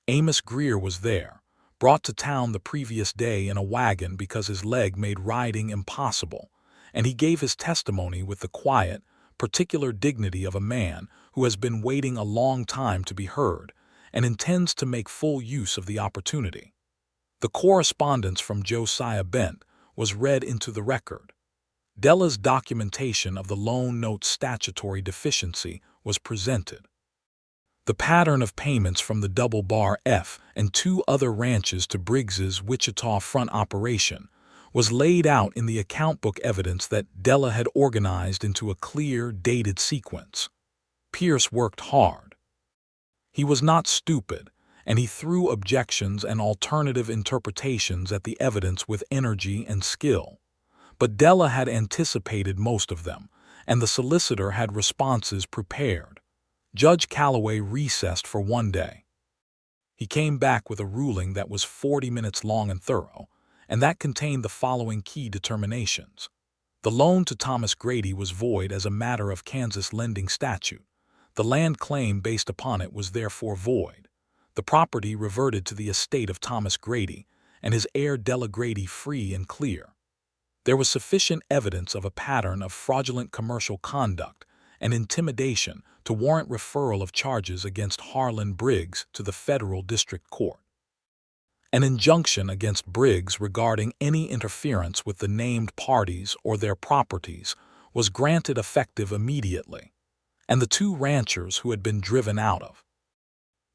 Amos Greer was there, brought to town the previous day in a wagon because his leg made riding impossible, and he gave his testimony with the quiet, particular dignity of a man who has been waiting a long time to be heard and intends to make full use of the opportunity. The correspondence from Josiah Bent was read into the record. Della's documentation of the loan note's statutory deficiency was presented. The pattern of payments from the Double Bar F and 2 other ranches to Briggs's Wichita front operation was laid out in the account book evidence that Della had organized into a clear, dated sequence. Pierce worked hard. He was not stupid, and he threw objections and alternative interpretations at the evidence with energy and skill. But Della had anticipated most of them, and the solicitor had responses prepared. Judge Calloway recessed for 1 day. He came back with a ruling that was 40 minutes long and thorough, and that contained the following key determinations. The loan to Thomas Grady was void as a matter of Kansas lending statute. The land claim based upon it was therefore void. The property reverted to the estate of Thomas Grady, and his heir Della Grady free and clear. There was sufficient evidence of a pattern of fraudulent commercial conduct and intimidation to warrant referral of charges against Harlan Briggs to the federal district court. An injunction against Briggs regarding any interference with the named parties or their properties was granted effective immediately, and the 2 ranchers who had been driven out of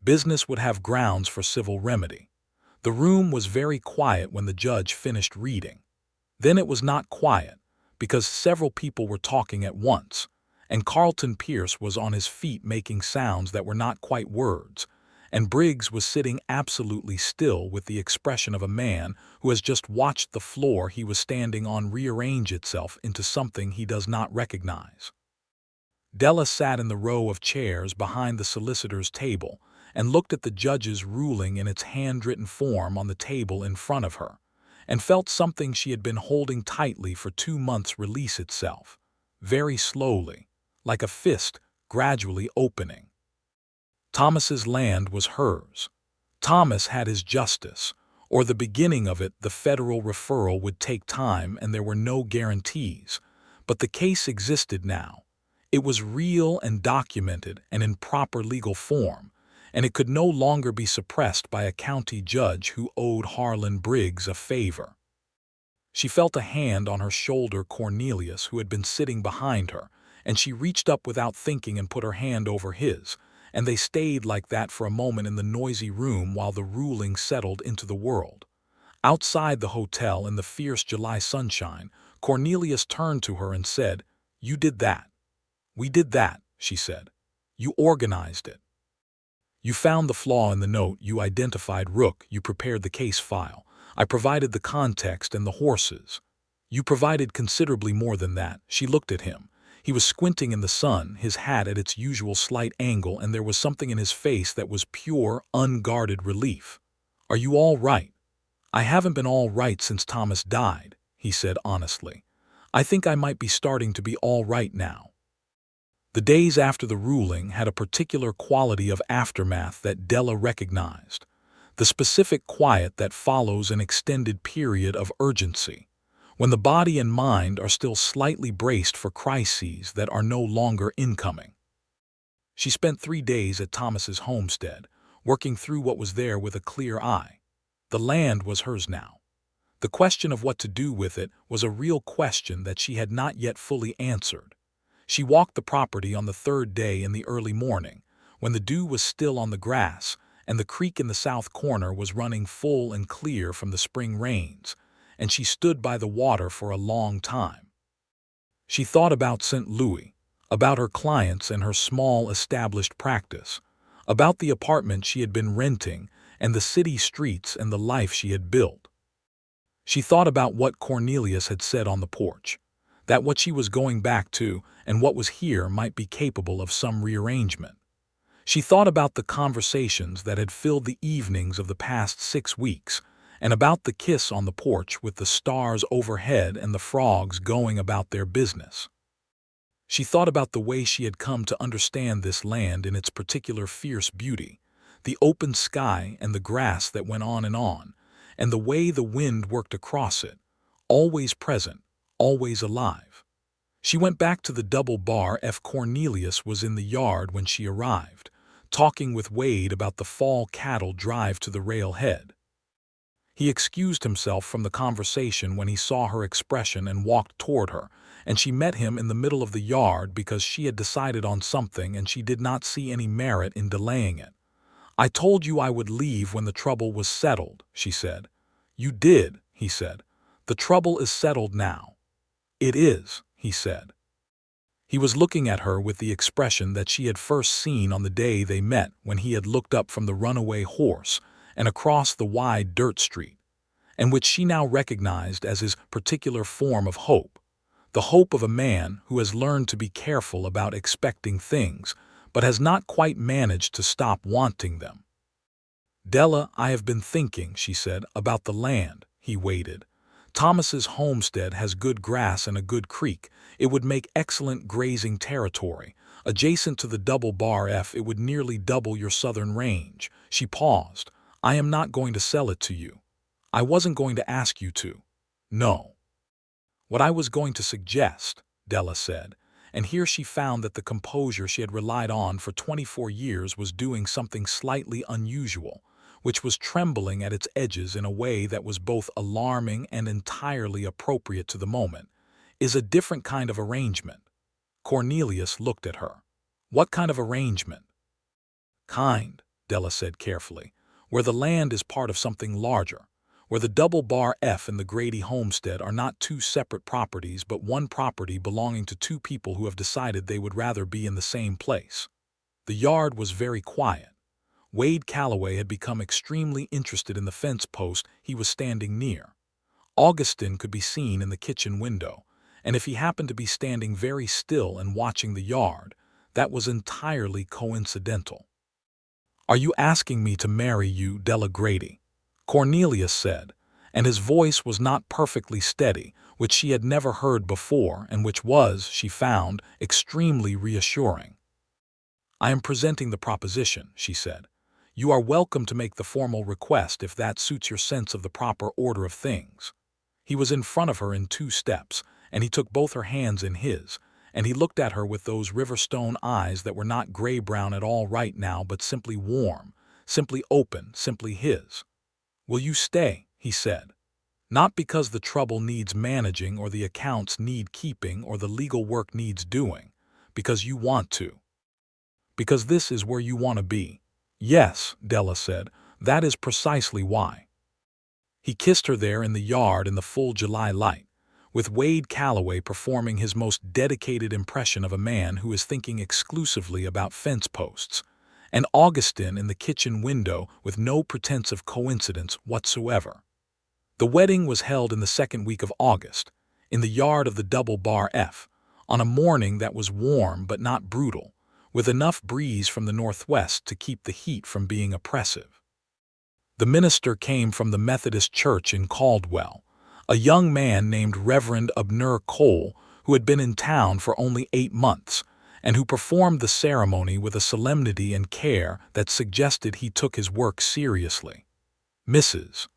business would have grounds for civil remedy. The room was very quiet when the judge finished reading. Then it was not quiet, because several people were talking at once, and Carlton Pierce was on his feet making sounds that were not quite words, and Briggs was sitting absolutely still with the expression of a man who has just watched the floor he was standing on rearrange itself into something he does not recognize. Della sat in the row of chairs behind the solicitor's table and looked at the judge's ruling in its handwritten form on the table in front of her, and felt something she had been holding tightly for 2 months release itself, very slowly, like a fist gradually opening. Thomas's land was hers. Thomas had his justice, or the beginning of it. The federal referral would take time and there were no guarantees, but the case existed now. It was real and documented and in proper legal form, and it could no longer be suppressed by a county judge who owed Harlan Briggs a favor. She felt a hand on her shoulder. Cornelius, who had been sitting behind her, and she reached up without thinking and put her hand over his, and they stayed like that for a moment in the noisy room while the ruling settled into the world. Outside the hotel in the fierce July sunshine, Cornelius turned to her and said, "You did that." "We did that," she said. "You organized it. You found the flaw in the note, you identified Rook, you prepared the case file. I provided the context and the horses. You provided considerably more than that." She looked at him. He was squinting in the sun, his hat at its usual slight angle, and there was something in his face that was pure, unguarded relief. "Are you all right?" "I haven't been all right since Thomas died," he said honestly. "I think I might be starting to be all right now." The days after the ruling had a particular quality of aftermath that Della recognized, the specific quiet that follows an extended period of urgency, when the body and mind are still slightly braced for crises that are no longer incoming. She spent 3 days at Thomas's homestead, working through what was there with a clear eye. The land was hers now. The question of what to do with it was a real question that she had not yet fully answered. She walked the property on the 3rd day in the early morning, when the dew was still on the grass, and the creek in the south corner was running full and clear from the spring rains, and she stood by the water for a long time. She thought about St. Louis, about her clients and her small established practice, about the apartment she had been renting and the city streets and the life she had built. She thought about what Cornelius had said on the porch, that what she was going back to and what was here might be capable of some rearrangement. She thought about the conversations that had filled the evenings of the past 6 weeks, and about the kiss on the porch with the stars overhead and the frogs going about their business. She thought about the way she had come to understand this land in its particular fierce beauty, the open sky and the grass that went on, and the way the wind worked across it, always present, always alive. She went back to the double bar. Cornelius was in the yard when she arrived, talking with Wade about the fall cattle drive to the railhead. He excused himself from the conversation when he saw her expression and walked toward her, and she met him in the middle of the yard because she had decided on something and she did not see any merit in delaying it. "I told you I would leave when the trouble was settled," she said. "You did," he said. "The trouble is settled now." "It is," he said. He was looking at her with the expression that she had first seen on the day they met, when he had looked up from the runaway horse and across the wide dirt street, and which she now recognized as his particular form of hope, the hope of a man who has learned to be careful about expecting things, but has not quite managed to stop wanting them. "Della, I have been thinking," she said, "about the land." He waited. "Thomas's homestead has good grass and a good creek. It would make excellent grazing territory. Adjacent to the double bar it would nearly double your southern range." She paused. "I am not going to sell it to you. I wasn't going to ask you to. No. What I was going to suggest," Della said, and here she found that the composure she had relied on for 24 years was doing something slightly unusual, which was trembling at its edges in a way that was both alarming and entirely appropriate to the moment, "is a different kind of arrangement." Cornelius looked at her. "What kind of arrangement?" "Kind," Della said carefully, "where the land is part of something larger, where the double bar and the Grady homestead are not 2 separate properties but one property belonging to 2 people who have decided they would rather be in the same place." The yard was very quiet. Wade Calloway had become extremely interested in the fence post he was standing near. Augustin could be seen in the kitchen window, and if he happened to be standing very still and watching the yard, that was entirely coincidental. "Are you asking me to marry you, Della Grady?" Cornelius said, and his voice was not perfectly steady, which she had never heard before and which was, she found, extremely reassuring. "I am presenting the proposition," she said. "You are welcome to make the formal request if that suits your sense of the proper order of things." He was in front of her in 2 steps, and he took both her hands in his, and he looked at her with those riverstone eyes that were not gray-brown at all right now but simply warm, simply open, simply his. "Will you stay?" he said. "Not because the trouble needs managing or the accounts need keeping or the legal work needs doing, because you want to. Because this is where you want to be." "Yes," Della said, "that is precisely why." He kissed her there in the yard in the full July light, with Wade Calloway performing his most dedicated impression of a man who is thinking exclusively about fence posts, and Augustin in the kitchen window with no pretense of coincidence whatsoever. The wedding was held in the second week of August, in the yard of the Double Bar F, on a morning that was warm but not brutal, with enough breeze from the northwest to keep the heat from being oppressive. The minister came from the Methodist Church in Caldwell, a young man named Reverend Abner Cole, who had been in town for only 8 months, and who performed the ceremony with a solemnity and care that suggested he took his work seriously. Mrs.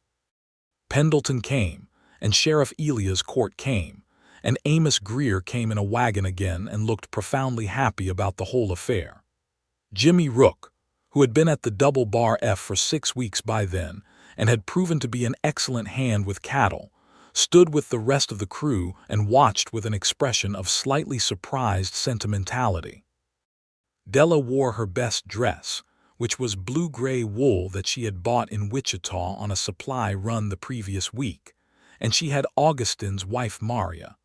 Pendleton came, and Sheriff Elia's court came, and Amos Greer came in a wagon again and looked profoundly happy about the whole affair. Jimmy Rook, who had been at the Double Bar F for 6 weeks by then and had proven to be an excellent hand with cattle, stood with the rest of the crew and watched with an expression of slightly surprised sentimentality. Della wore her best dress, which was blue-gray wool that she had bought in Wichita on a supply run the previous week, and she had Augustin's wife Maria,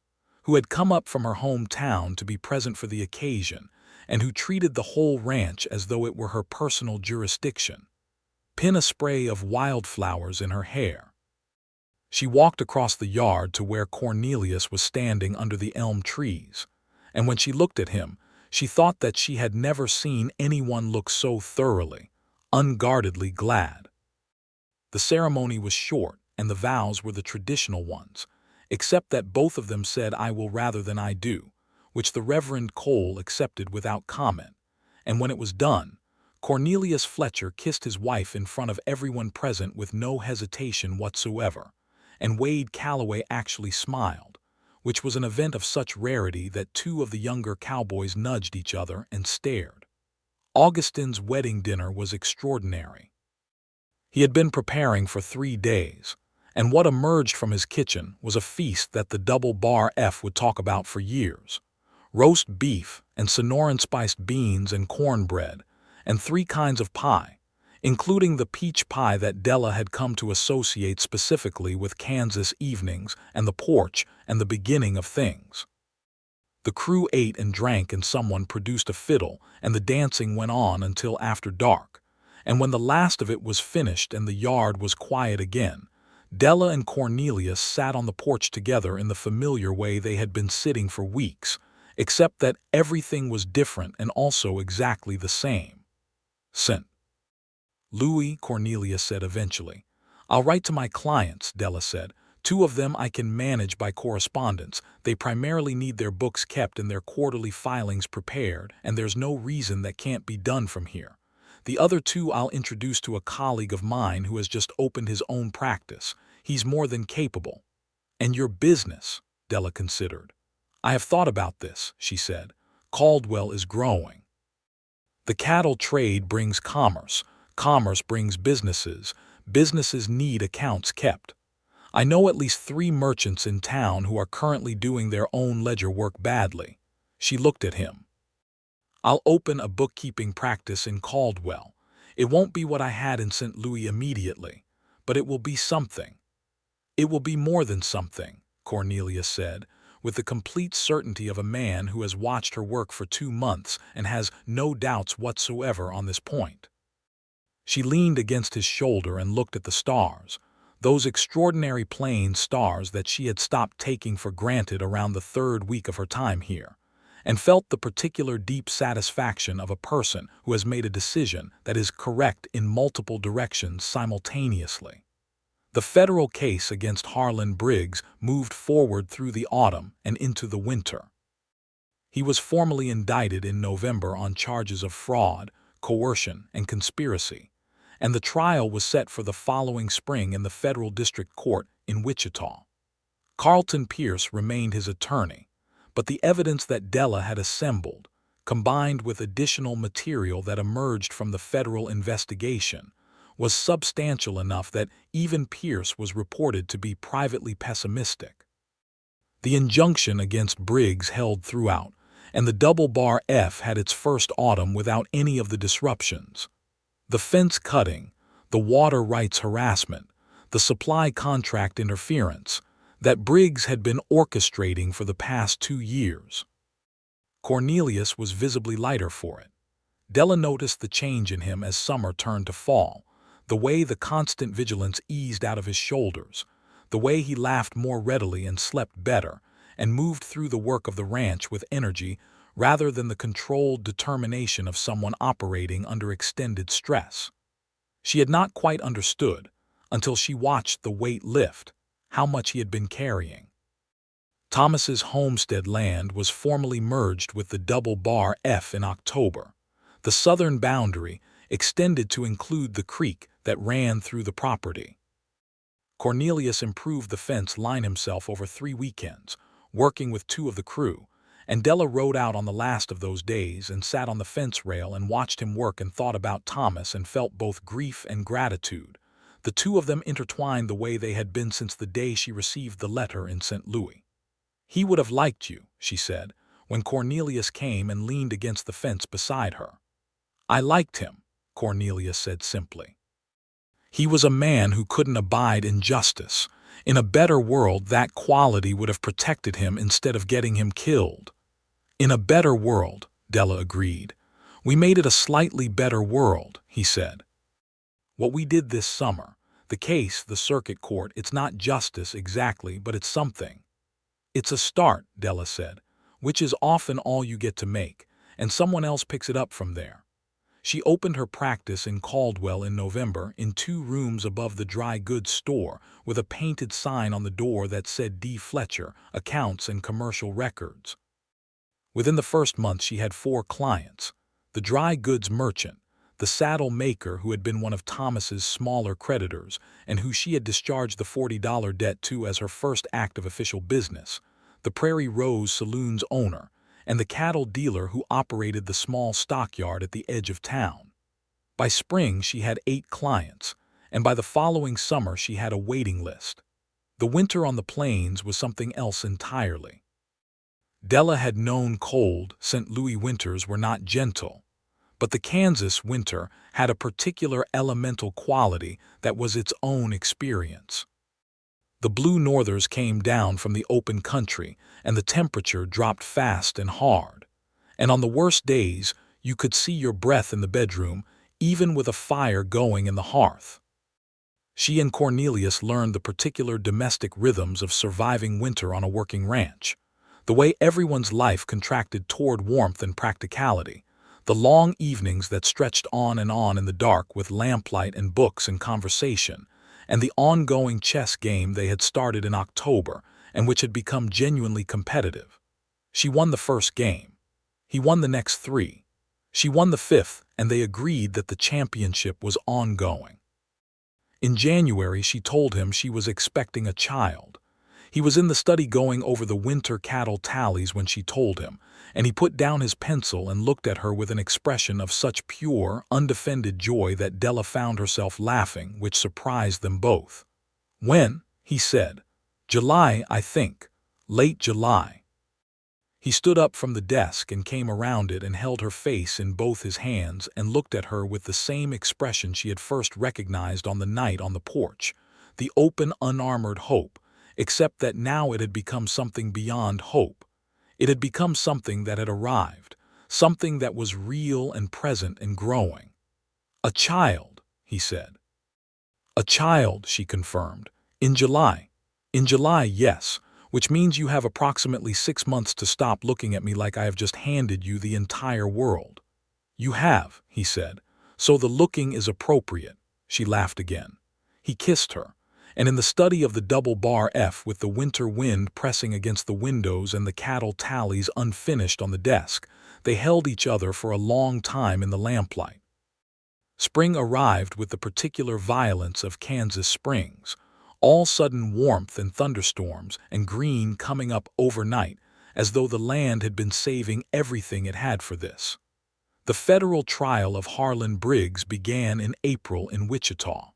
who had come up from her hometown to be present for the occasion and who treated the whole ranch as though it were her personal jurisdiction, pin a spray of wildflowers in her hair. She walked across the yard to where Cornelius was standing under the elm trees, and when she looked at him, she thought that she had never seen anyone look so thoroughly, unguardedly glad. The ceremony was short, and the vows were the traditional ones, except that both of them said "I will rather than I do," which the Reverend Cole accepted without comment, and when it was done, Cornelius Fletcher kissed his wife in front of everyone present with no hesitation whatsoever, and Wade Calloway actually smiled, which was an event of such rarity that 2 of the younger cowboys nudged each other and stared. Augustin's wedding dinner was extraordinary. He had been preparing for 3 days, and what emerged from his kitchen was a feast that the Double Bar F would talk about for years. Roast beef and Sonoran-spiced beans and cornbread, and 3 kinds of pie, including the peach pie that Della had come to associate specifically with Kansas evenings and the porch and the beginning of things. The crew ate and drank, and someone produced a fiddle, and the dancing went on until after dark, and when the last of it was finished and the yard was quiet again, Della and Cornelius sat on the porch together in the familiar way they had been sitting for weeks, except that everything was different and also exactly the same. "St. Louis," Cornelius said eventually. "I'll write to my clients," Della said. "2 of them I can manage by correspondence. They primarily need their books kept and their quarterly filings prepared, and there's no reason that can't be done from here. The other 2 I'll introduce to a colleague of mine who has just opened his own practice. He's more than capable." "And your business," Della considered. "I have thought about this," she said. "Caldwell is growing. The cattle trade brings commerce. Commerce brings businesses. Businesses need accounts kept. I know at least 3 merchants in town who are currently doing their own ledger work badly." She looked at him. "I'll open a bookkeeping practice in Caldwell. It won't be what I had in St. Louis immediately, but it will be something." "It will be more than something," Cornelius said, with the complete certainty of a man who has watched her work for 2 months and has no doubts whatsoever on this point. She leaned against his shoulder and looked at the stars, those extraordinary plain stars that she had stopped taking for granted around the 3rd week of her time here, and felt the particular deep satisfaction of a person who has made a decision that is correct in multiple directions simultaneously. The federal case against Harlan Briggs moved forward through the autumn and into the winter. He was formally indicted in November on charges of fraud, coercion, and conspiracy, and the trial was set for the following spring in the federal district court in Wichita. Carlton Pierce remained his attorney, but the evidence that Della had assembled, combined with additional material that emerged from the federal investigation, was substantial enough that even Pierce was reported to be privately pessimistic. The injunction against Briggs held throughout, and the double bar F had its first autumn without any of the disruptions. The fence cutting, the water rights harassment, the supply contract interference that Briggs had been orchestrating for the past 2 years. Cornelius was visibly lighter for it. Della noticed the change in him as summer turned to fall, the way the constant vigilance eased out of his shoulders, the way he laughed more readily and slept better, and moved through the work of the ranch with energy rather than the controlled determination of someone operating under extended stress. She had not quite understood, until she watched the weight lift, how much he had been carrying. Thomas's homestead land was formally merged with the double bar F in October. The southern boundary extended to include the creek that ran through the property. Cornelius improved the fence line himself over 3 weekends, working with 2 of the crew, and Della rode out on the last of those days and sat on the fence rail and watched him work and thought about Thomas and felt both grief and gratitude. The 2 of them intertwined the way they had been since the day she received the letter in St. Louis. "He would have liked you," she said, when Cornelius came and leaned against the fence beside her. "I liked him," Cornelius said simply. "He was a man who couldn't abide injustice. In a better world, that quality would have protected him instead of getting him killed." "In a better world," Della agreed. "We made it a slightly better world," he said. "What we did this summer, the case, the circuit court, it's not justice exactly, but it's something." "It's a start," Della said, "which is often all you get to make, and someone else picks it up from there." She opened her practice in Caldwell in November in 2 rooms above the dry goods store with a painted sign on the door that said D. Fletcher, Accounts and Commercial Records. Within the first month she had 4 clients: the dry goods merchant, the saddle maker who had been one of Thomas's smaller creditors and who she had discharged the $40 debt to as her first act of official business, the Prairie Rose Saloon's owner, and the cattle dealer who operated the small stockyard at the edge of town. By spring she had 8 clients, and by the following summer she had a waiting list. The winter on the plains was something else entirely. Della had known cold St. Louis winters were not gentle, but the Kansas winter had a particular elemental quality that was its own experience. The blue northers came down from the open country, and the temperature dropped fast and hard. And on the worst days, you could see your breath in the bedroom, even with a fire going in the hearth. She and Cornelius learned the particular domestic rhythms of surviving winter on a working ranch, the way everyone's life contracted toward warmth and practicality, the long evenings that stretched on in the dark with lamplight and books and conversation, and the ongoing chess game they had started in October and which had become genuinely competitive. She won the first game. He won the next 3. She won the 5th, and they agreed that the championship was ongoing. In January, she told him she was expecting a child. He was in the study going over the winter cattle tallies when she told him, and he put down his pencil and looked at her with an expression of such pure, undefended joy that Della found herself laughing, which surprised them both. "When?" he said. "July, I think. Late July." He stood up from the desk and came around it and held her face in both his hands and looked at her with the same expression she had first recognized on the night on the porch, the open, unarmored hope, except that now it had become something beyond hope. It had become something that had arrived, something that was real and present and growing. "A child," he said. "A child," she confirmed. "In July." "In July, yes, which means you have approximately 6 months to stop looking at me like I have just handed you the entire world." "You have," he said, "so the looking is appropriate." She laughed again. He kissed her, and in the study of the double bar F with the winter wind pressing against the windows and the cattle tallies unfinished on the desk, they held each other for a long time in the lamplight. Spring arrived with the particular violence of Kansas springs, all sudden warmth and thunderstorms and green coming up overnight, as though the land had been saving everything it had for this. The federal trial of Harlan Briggs began in April in Wichita.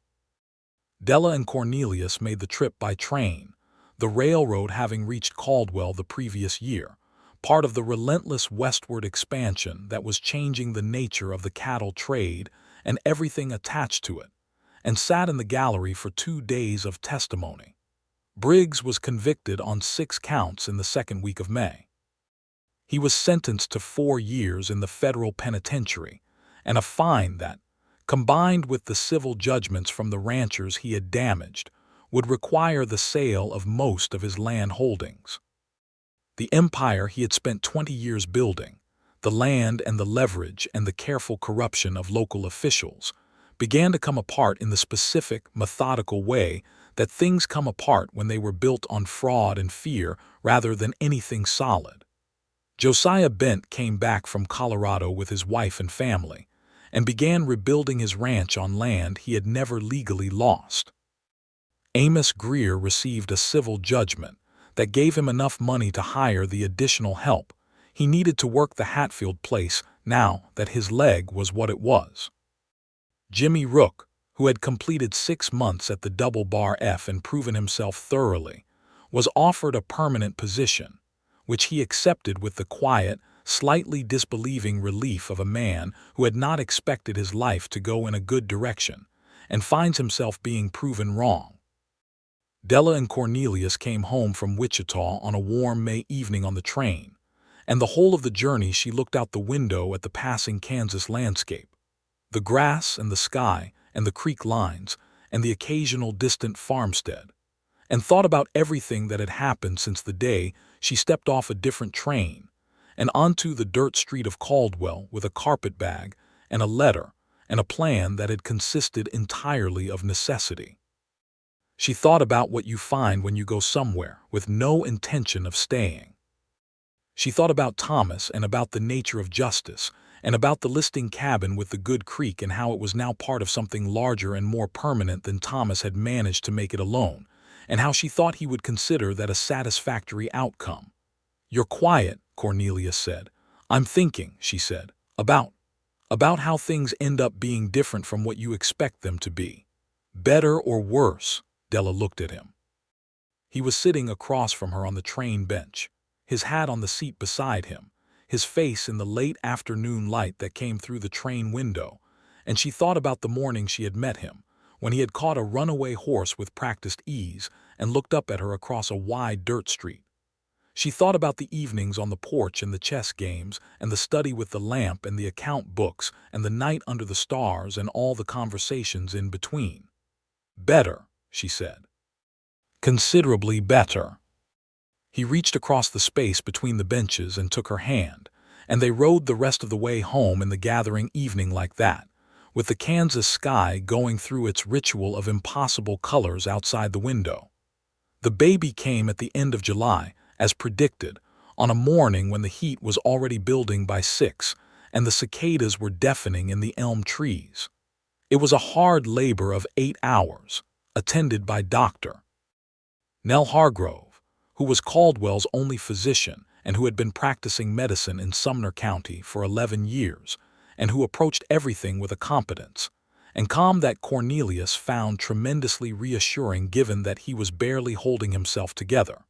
Della and Cornelius made the trip by train, the railroad having reached Caldwell the previous year, part of the relentless westward expansion that was changing the nature of the cattle trade and everything attached to it, and sat in the gallery for 2 days of testimony. Briggs was convicted on 6 counts in the second week of May. He was sentenced to 4 years in the federal penitentiary and a fine that, combined with the civil judgments from the ranchers he had damaged, would require the sale of most of his land holdings. The empire he had spent 20 years building, the land and the leverage and the careful corruption of local officials, began to come apart in the specific, methodical way that things come apart when they were built on fraud and fear rather than anything solid. Josiah Bent came back from Colorado with his wife and family and began rebuilding his ranch on land he had never legally lost. Amos Greer received a civil judgment that gave him enough money to hire the additional help he needed to work the Hatfield place now that his leg was what it was. Jimmy Rook, who had completed 6 months at the Double Bar F and proven himself thoroughly, was offered a permanent position, which he accepted with the quiet, slightly disbelieving relief of a man who had not expected his life to go in a good direction and finds himself being proven wrong. Della and Cornelius came home from Wichita on a warm May evening on the train, and the whole of the journey she looked out the window at the passing Kansas landscape, the grass and the sky and the creek lines and the occasional distant farmstead, and thought about everything that had happened since the day she stepped off a different train and onto the dirt street of Caldwell with a carpet bag and a letter and a plan that had consisted entirely of necessity. She thought about what you find when you go somewhere with no intention of staying. She thought about Thomas and about the nature of justice and about the listing cabin with the good creek and how it was now part of something larger and more permanent than Thomas had managed to make it alone, and how she thought he would consider that a satisfactory outcome. "You're quiet," Cornelius said. "I'm thinking," she said, about how things end up being different from what you expect them to be. Better or worse?" Della looked at him. He was sitting across from her on the train bench, his hat on the seat beside him, his face in the late afternoon light that came through the train window, and she thought about the morning she had met him, when he had caught a runaway horse with practiced ease and looked up at her across a wide dirt street. She thought about the evenings on the porch and the chess games and the study with the lamp and the account books and the night under the stars and all the conversations in between. "Better," she said. "Considerably better." He reached across the space between the benches and took her hand, and they rode the rest of the way home in the gathering evening like that, with the Kansas sky going through its ritual of impossible colors outside the window. The baby came at the end of July, as predicted, on a morning when the heat was already building by 6 and the cicadas were deafening in the elm trees. It was a hard labor of 8 hours, attended by Dr. Nell Hargrove, who was Caldwell's only physician and who had been practicing medicine in Sumner County for 11 years, and who approached everything with a competence and calm that Cornelius found tremendously reassuring given that he was barely holding himself together.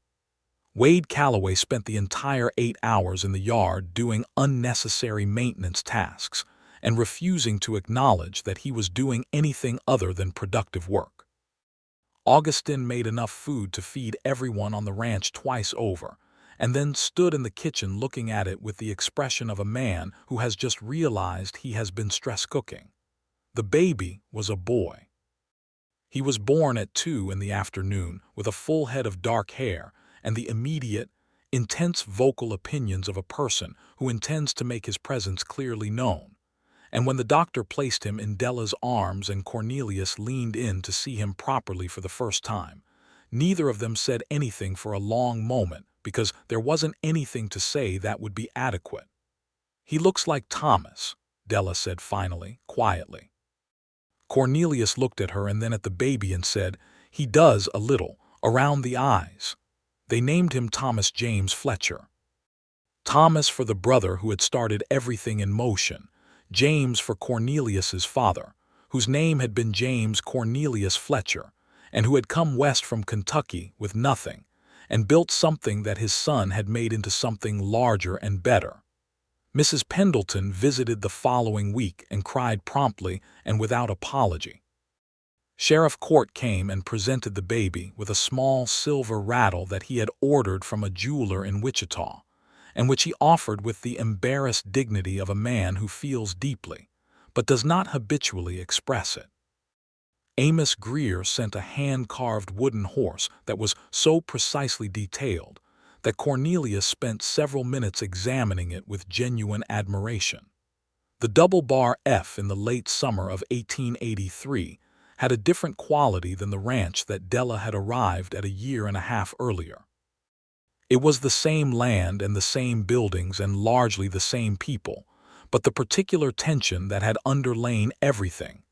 Wade Calloway spent the entire 8 hours in the yard doing unnecessary maintenance tasks and refusing to acknowledge that he was doing anything other than productive work. Augustin made enough food to feed everyone on the ranch twice over, and then stood in the kitchen looking at it with the expression of a man who has just realized he has been stress cooking. The baby was a boy. He was born at 2 in the afternoon with a full head of dark hair and the immediate, intense vocal opinions of a person who intends to make his presence clearly known. And when the doctor placed him in Della's arms and Cornelius leaned in to see him properly for the first time, neither of them said anything for a long moment because there wasn't anything to say that would be adequate. "He looks like Thomas," Della said finally, quietly. Cornelius looked at her and then at the baby and said, "He does a little, around the eyes." They named him Thomas James Fletcher. Thomas for the brother who had started everything in motion, James for Cornelius's father, whose name had been James Cornelius Fletcher, and who had come west from Kentucky with nothing, and built something that his son had made into something larger and better. Mrs. Pendleton visited the following week and cried promptly and without apology. Sheriff Court came and presented the baby with a small silver rattle that he had ordered from a jeweler in Wichita, and which he offered with the embarrassed dignity of a man who feels deeply, but does not habitually express it. Amos Greer sent a hand-carved wooden horse that was so precisely detailed that Cornelius spent several minutes examining it with genuine admiration. The double-bar F in the late summer of 1883 had a different quality than the ranch that Della had arrived at a year and a half earlier. It was the same land and the same buildings and largely the same people, but the particular tension that had underlain everything,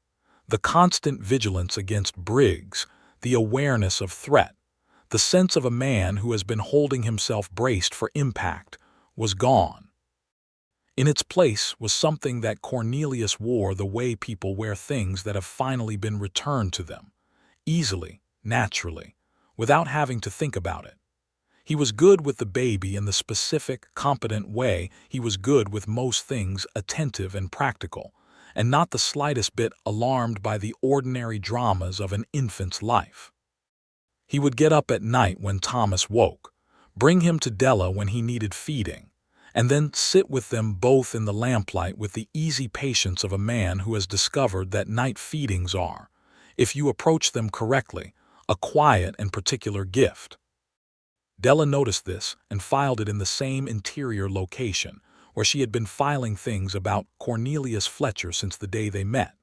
the constant vigilance against brigs, the awareness of threat, the sense of a man who has been holding himself braced for impact, was gone. In its place was something that Cornelius wore the way people wear things that have finally been returned to them, easily, naturally, without having to think about it. He was good with the baby in the specific, competent way he was good with most things, attentive and practical, and not the slightest bit alarmed by the ordinary dramas of an infant's life. He would get up at night when Thomas woke, bring him to Della when he needed feeding, and then sit with them both in the lamplight with the easy patience of a man who has discovered that night feedings are, if you approach them correctly, a quiet and particular gift. Della noticed this and filed it in the same interior location where she had been filing things about Cornelius Fletcher since the day they met.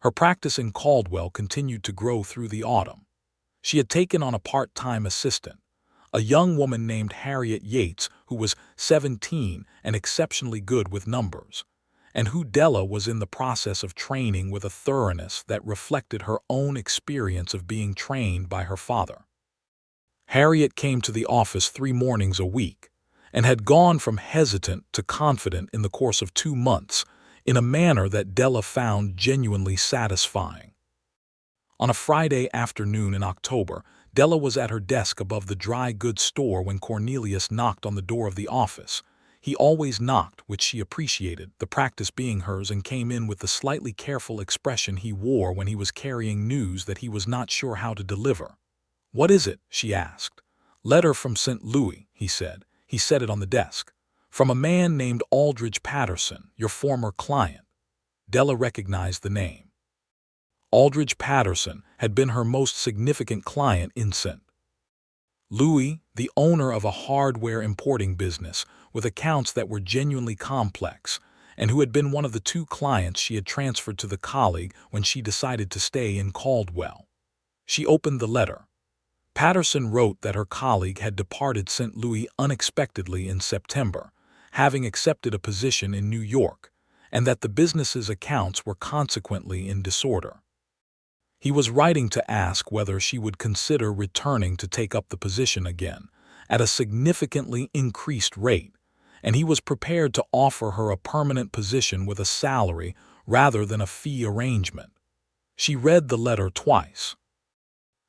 Her practice in Caldwell continued to grow through the autumn. She had taken on a part-time assistant, a young woman named Harriet Yates, who was 17 and exceptionally good with numbers, and who Della was in the process of training with a thoroughness that reflected her own experience of being trained by her father. Harriet came to the office 3 mornings a week, and had gone from hesitant to confident in the course of 2 months, in a manner that Della found genuinely satisfying. On a Friday afternoon in October, Della was at her desk above the dry goods store when Cornelius knocked on the door of the office. He always knocked, which she appreciated, the practice being hers, and came in with the slightly careful expression he wore when he was carrying news that he was not sure how to deliver. "What is it?" she asked. "Letter from St. Louis," he said. He set it on the desk. "From a man named Aldridge Patterson, your former client." Della recognized the name. Aldridge Patterson had been her most significant client in St. Louis, the owner of a hardware importing business with accounts that were genuinely complex, and who had been one of the 2 clients she had transferred to the colleague when she decided to stay in Caldwell. She opened the letter. Patterson wrote that her colleague had departed St. Louis unexpectedly in September, having accepted a position in New York, and that the business's accounts were consequently in disorder. He was writing to ask whether she would consider returning to take up the position again, at a significantly increased rate, and he was prepared to offer her a permanent position with a salary rather than a fee arrangement. She read the letter twice.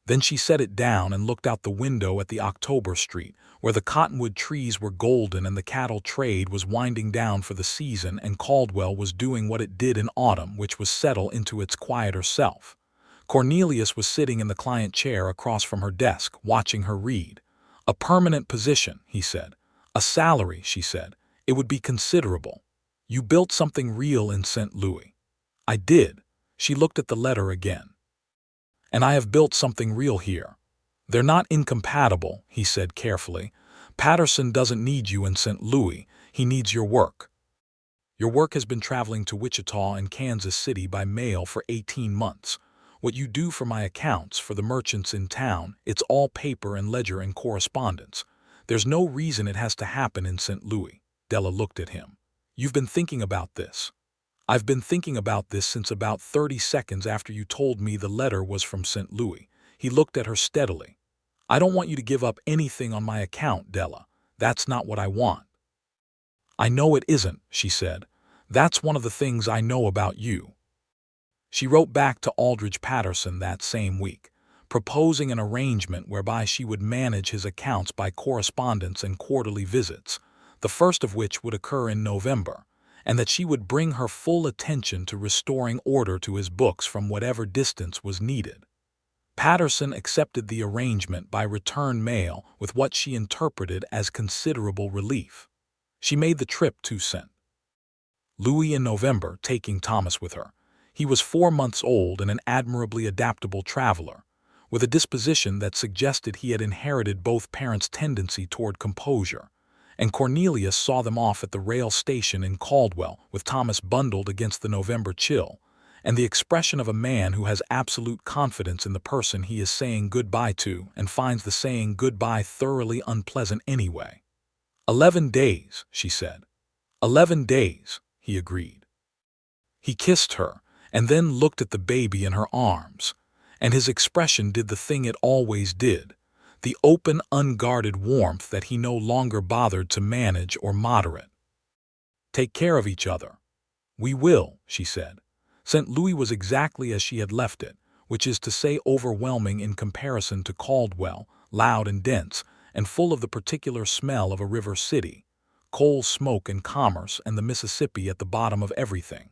Then she set it down and looked out the window at the October street, where the cottonwood trees were golden and the cattle trade was winding down for the season, and Caldwell was doing what it did in autumn, which was settle into its quieter self. Cornelius was sitting in the client chair across from her desk, watching her read. "A permanent position," he said. "A salary," she said. "It would be considerable. You built something real in St. Louis." "I did." She looked at the letter again. "And I have built something real here." "They're not incompatible," he said carefully. "Patterson doesn't need you in St. Louis. He needs your work. Your work has been traveling to Wichita and Kansas City by mail for 18 months. What you do for my accounts, for the merchants in town, it's all paper and ledger and correspondence. There's no reason it has to happen in St. Louis." Della looked at him. "You've been thinking about this." "I've been thinking about this since about 30 seconds after you told me the letter was from St. Louis." He looked at her steadily. "I don't want you to give up anything on my account, Della. That's not what I want." "I know it isn't," she said. "That's one of the things I know about you." She wrote back to Aldridge Patterson that same week. proposing an arrangement whereby she would manage his accounts by correspondence and quarterly visits, the first of which would occur in November, and that she would bring her full attention to restoring order to his books from whatever distance was needed. Patterson accepted the arrangement by return mail with what she interpreted as considerable relief. She made the trip to St. Louis in November, taking Thomas with her. He was 4 months old and an admirably adaptable traveler, with a disposition that suggested he had inherited both parents' tendency toward composure, and Cornelius saw them off at the rail station in Caldwell with Thomas bundled against the November chill, and the expression of a man who has absolute confidence in the person he is saying goodbye to and finds the saying goodbye thoroughly unpleasant anyway. 11 days, she said. 11 days, he agreed. He kissed her and then looked at the baby in her arms, and his expression did the thing it always did, the open, unguarded warmth that he no longer bothered to manage or moderate. "Take care of each other." "We will," she said. St. Louis was exactly as she had left it, which is to say overwhelming in comparison to Caldwell, loud and dense, and full of the particular smell of a river city, coal smoke and commerce and the Mississippi at the bottom of everything.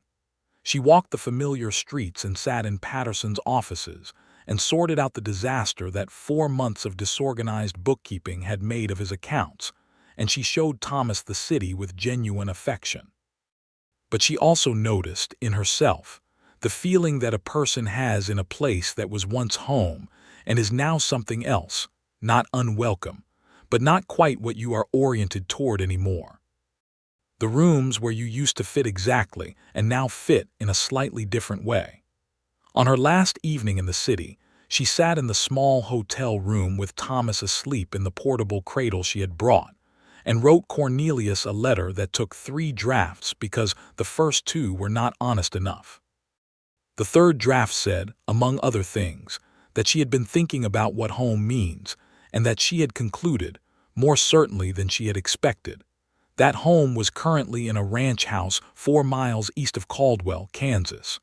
She walked the familiar streets and sat in Patterson's offices and sorted out the disaster that 4 months of disorganized bookkeeping had made of his accounts, and she showed Thomas the city with genuine affection. But she also noticed, in herself, the feeling that a person has in a place that was once home and is now something else, not unwelcome, but not quite what you are oriented toward anymore. The rooms where you used to fit exactly and now fit in a slightly different way. On her last evening in the city, she sat in the small hotel room with Thomas asleep in the portable cradle she had brought, and wrote Cornelius a letter that took 3 drafts because the first 2 were not honest enough. The third draft said, among other things, that she had been thinking about what home means, and that she had concluded, more certainly than she had expected, that home was currently in a ranch house 4 miles east of Caldwell, Kansas,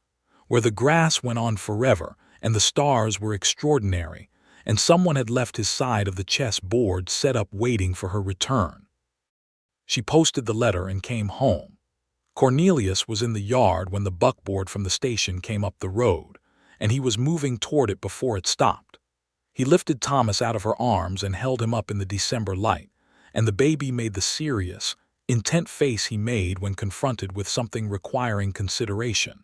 where the grass went on forever and the stars were extraordinary, and someone had left his side of the chess board set up waiting for her return. She posted the letter and came home. Cornelius was in the yard when the buckboard from the station came up the road, and he was moving toward it before it stopped. He lifted Thomas out of her arms and held him up in the December light, and the baby made the serious, intent face he made when confronted with something requiring consideration,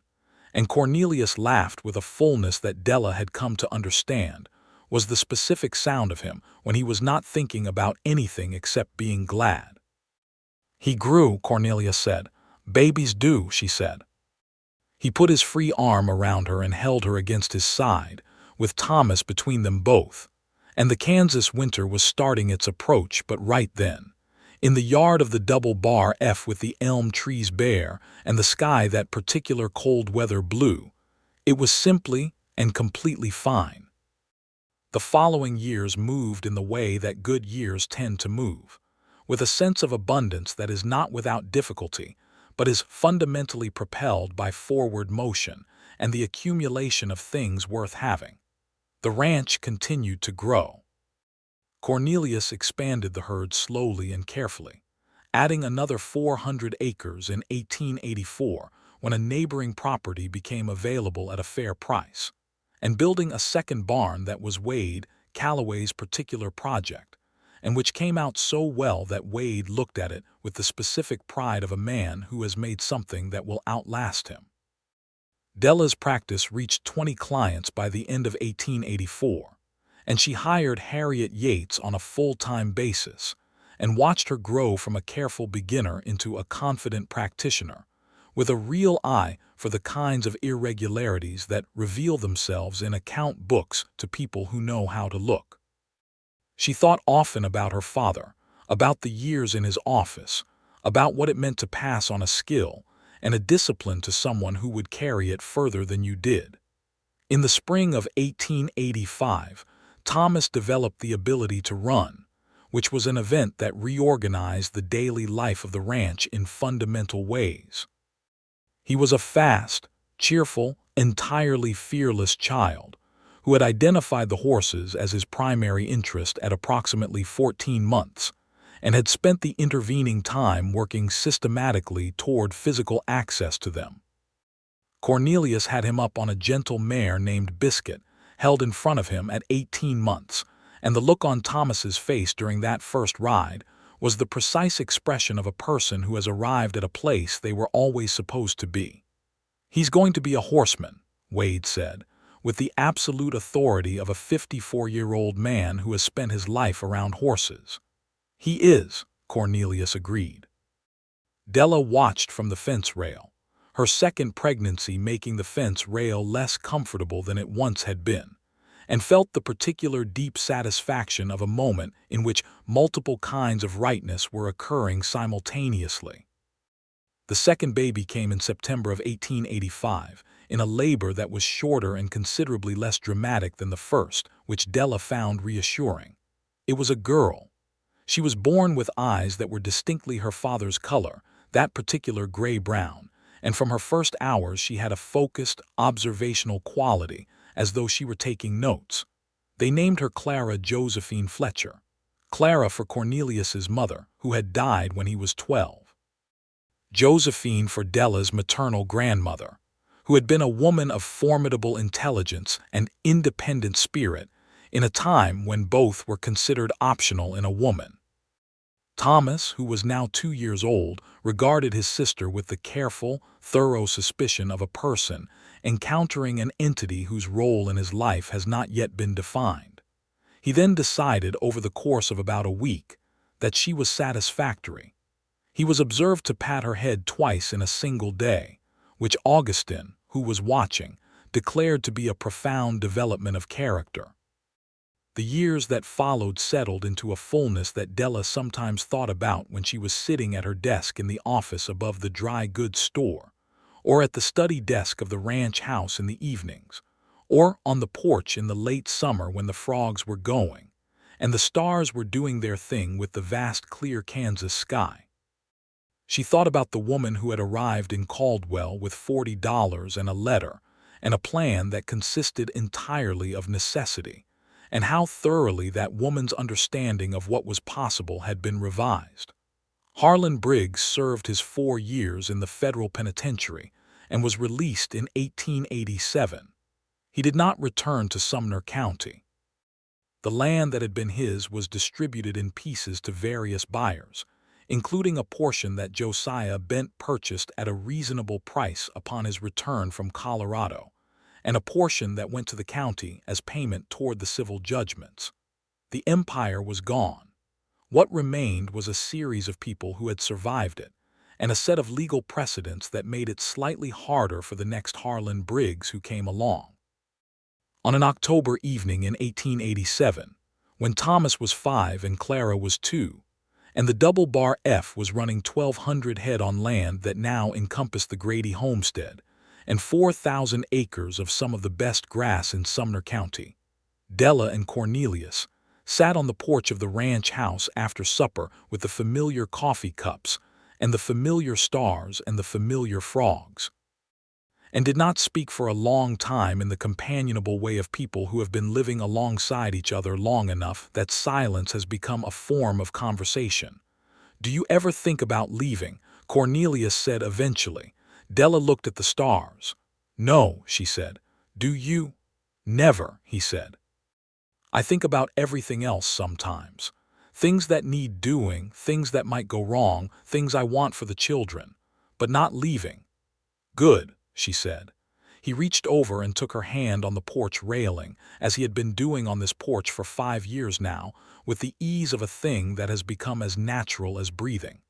and Cornelius laughed with a fullness that Della had come to understand was the specific sound of him when he was not thinking about anything except being glad. "He grew," Cornelius said. "Babies do," she said. He put his free arm around her and held her against his side, with Thomas between them both, and the Kansas winter was starting its approach, but right then, in the yard of the double bar F with the elm trees bare and the sky that particular cold weather blue, it was simply and completely fine. The following years moved in the way that good years tend to move, with a sense of abundance that is not without difficulty, but is fundamentally propelled by forward motion and the accumulation of things worth having. The ranch continued to grow. Cornelius expanded the herd slowly and carefully, adding another 400 acres in 1884 when a neighboring property became available at a fair price, and building a second barn that was Wade Calloway's particular project, and which came out so well that Wade looked at it with the specific pride of a man who has made something that will outlast him. Della's practice reached 20 clients by the end of 1884, and she hired Harriet Yates on a full-time basis and watched her grow from a careful beginner into a confident practitioner, with a real eye for the kinds of irregularities that reveal themselves in account books to people who know how to look. She thought often about her father, about the years in his office, about what it meant to pass on a skill and a discipline to someone who would carry it further than you did. In the spring of 1885, Thomas developed the ability to run, which was an event that reorganized the daily life of the ranch in fundamental ways. He was a fast, cheerful, entirely fearless child who had identified the horses as his primary interest at approximately 14 months, and had spent the intervening time working systematically toward physical access to them. Cornelius had him up on a gentle mare named Biscuit, held in front of him at 18 months, and the look on Thomas's face during that first ride was the precise expression of a person who has arrived at a place they were always supposed to be. "He's going to be a horseman," Wade said, with the absolute authority of a 54-year-old man who has spent his life around horses. "He is," Cornelius agreed. Della watched from the fence rail, her second pregnancy making the fence rail less comfortable than it once had been, and felt the particular deep satisfaction of a moment in which multiple kinds of rightness were occurring simultaneously. The second baby came in September of 1885, in a labor that was shorter and considerably less dramatic than the first, which Della found reassuring. It was a girl. She was born with eyes that were distinctly her father's color, that particular gray-brown, and from her first hours she had a focused, observational quality, as though she were taking notes. They named her Clara Josephine Fletcher, Clara for Cornelius's mother, who had died when he was 12. Josephine for Della's maternal grandmother, who had been a woman of formidable intelligence and independent spirit in a time when both were considered optional in a woman. Thomas, who was now 2 years old, regarded his sister with the careful, thorough suspicion of a person encountering an entity whose role in his life has not yet been defined. He then decided over the course of about a week that she was satisfactory. He was observed to pat her head twice in a single day, which Augustine, who was watching, declared to be a profound development of character. The years that followed settled into a fullness that Della sometimes thought about when she was sitting at her desk in the office above the dry goods store, or at the study desk of the ranch house in the evenings, or on the porch in the late summer when the frogs were going, and the stars were doing their thing with the vast clear Kansas sky. She thought about the woman who had arrived in Caldwell with $40 and a letter, and a plan that consisted entirely of necessity, and how thoroughly that woman's understanding of what was possible had been revised. Harlan Briggs served his 4 years in the federal penitentiary and was released in 1887. He did not return to Sumner County. The land that had been his was distributed in pieces to various buyers, including a portion that Josiah Bent purchased at a reasonable price upon his return from Colorado, and a portion that went to the county as payment toward the civil judgments. The empire was gone. What remained was a series of people who had survived it, and a set of legal precedents that made it slightly harder for the next Harlan Briggs who came along. On an October evening in 1887, when Thomas was 5 and Clara was 2, and the double bar F was running 1,200 head on land that now encompassed the Grady homestead, and 4,000 acres of some of the best grass in Sumner County, Della and Cornelius sat on the porch of the ranch house after supper with the familiar coffee cups and the familiar stars and the familiar frogs, and did not speak for a long time in the companionable way of people who have been living alongside each other long enough that silence has become a form of conversation. "Do you ever think about leaving?" Cornelius said eventually. Della looked at the stars. "No," she said. "Do you?" "Never," he said. "I think about everything else sometimes. Things that need doing, things that might go wrong, things I want for the children, but not leaving." "Good," she said. He reached over and took her hand on the porch railing, as he had been doing on this porch for 5 years now, with the ease of a thing that has become as natural as breathing.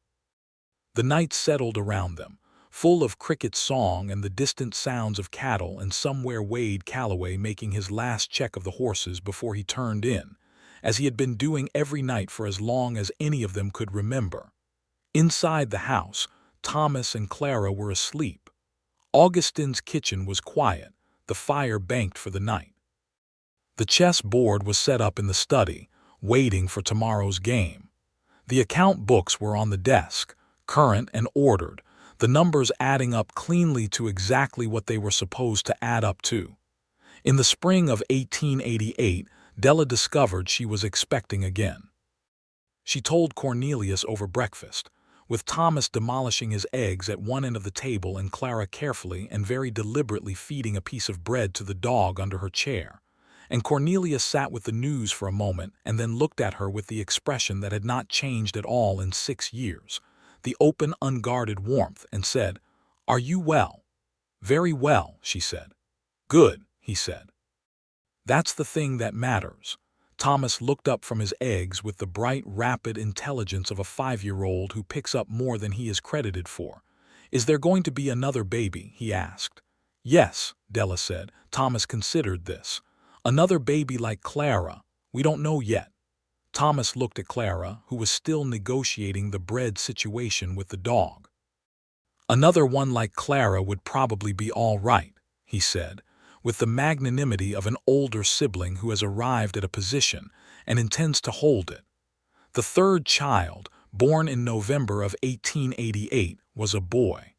The night settled around them, full of cricket song and the distant sounds of cattle, and somewhere Wade Calloway making his last check of the horses before he turned in, as he had been doing every night for as long as any of them could remember. Inside the house, Thomas and Clara were asleep. Augustine's kitchen was quiet, the fire banked for the night. The chess board was set up in the study, waiting for tomorrow's game. The account books were on the desk, current and ordered, the numbers adding up cleanly to exactly what they were supposed to add up to. In the spring of 1888, Della discovered she was expecting again. She told Cornelius over breakfast, with Thomas demolishing his eggs at one end of the table and Clara carefully and very deliberately feeding a piece of bread to the dog under her chair. And Cornelius sat with the news for a moment and then looked at her with the expression that had not changed at all in 6 years, the open, unguarded warmth, and said, "Are you well?" "Very well," she said. "Good," he said. "That's the thing that matters." Thomas looked up from his eggs with the bright, rapid intelligence of a 5-year-old who picks up more than he is credited for. "Is there going to be another baby?" he asked. "Yes," Della said. Thomas considered this. "Another baby like Clara. We don't know yet." Thomas looked at Clara, who was still negotiating the bread situation with the dog. "Another one like Clara would probably be all right," he said, with the magnanimity of an older sibling who has arrived at a position and intends to hold it. The third child, born in November of 1888, was a boy.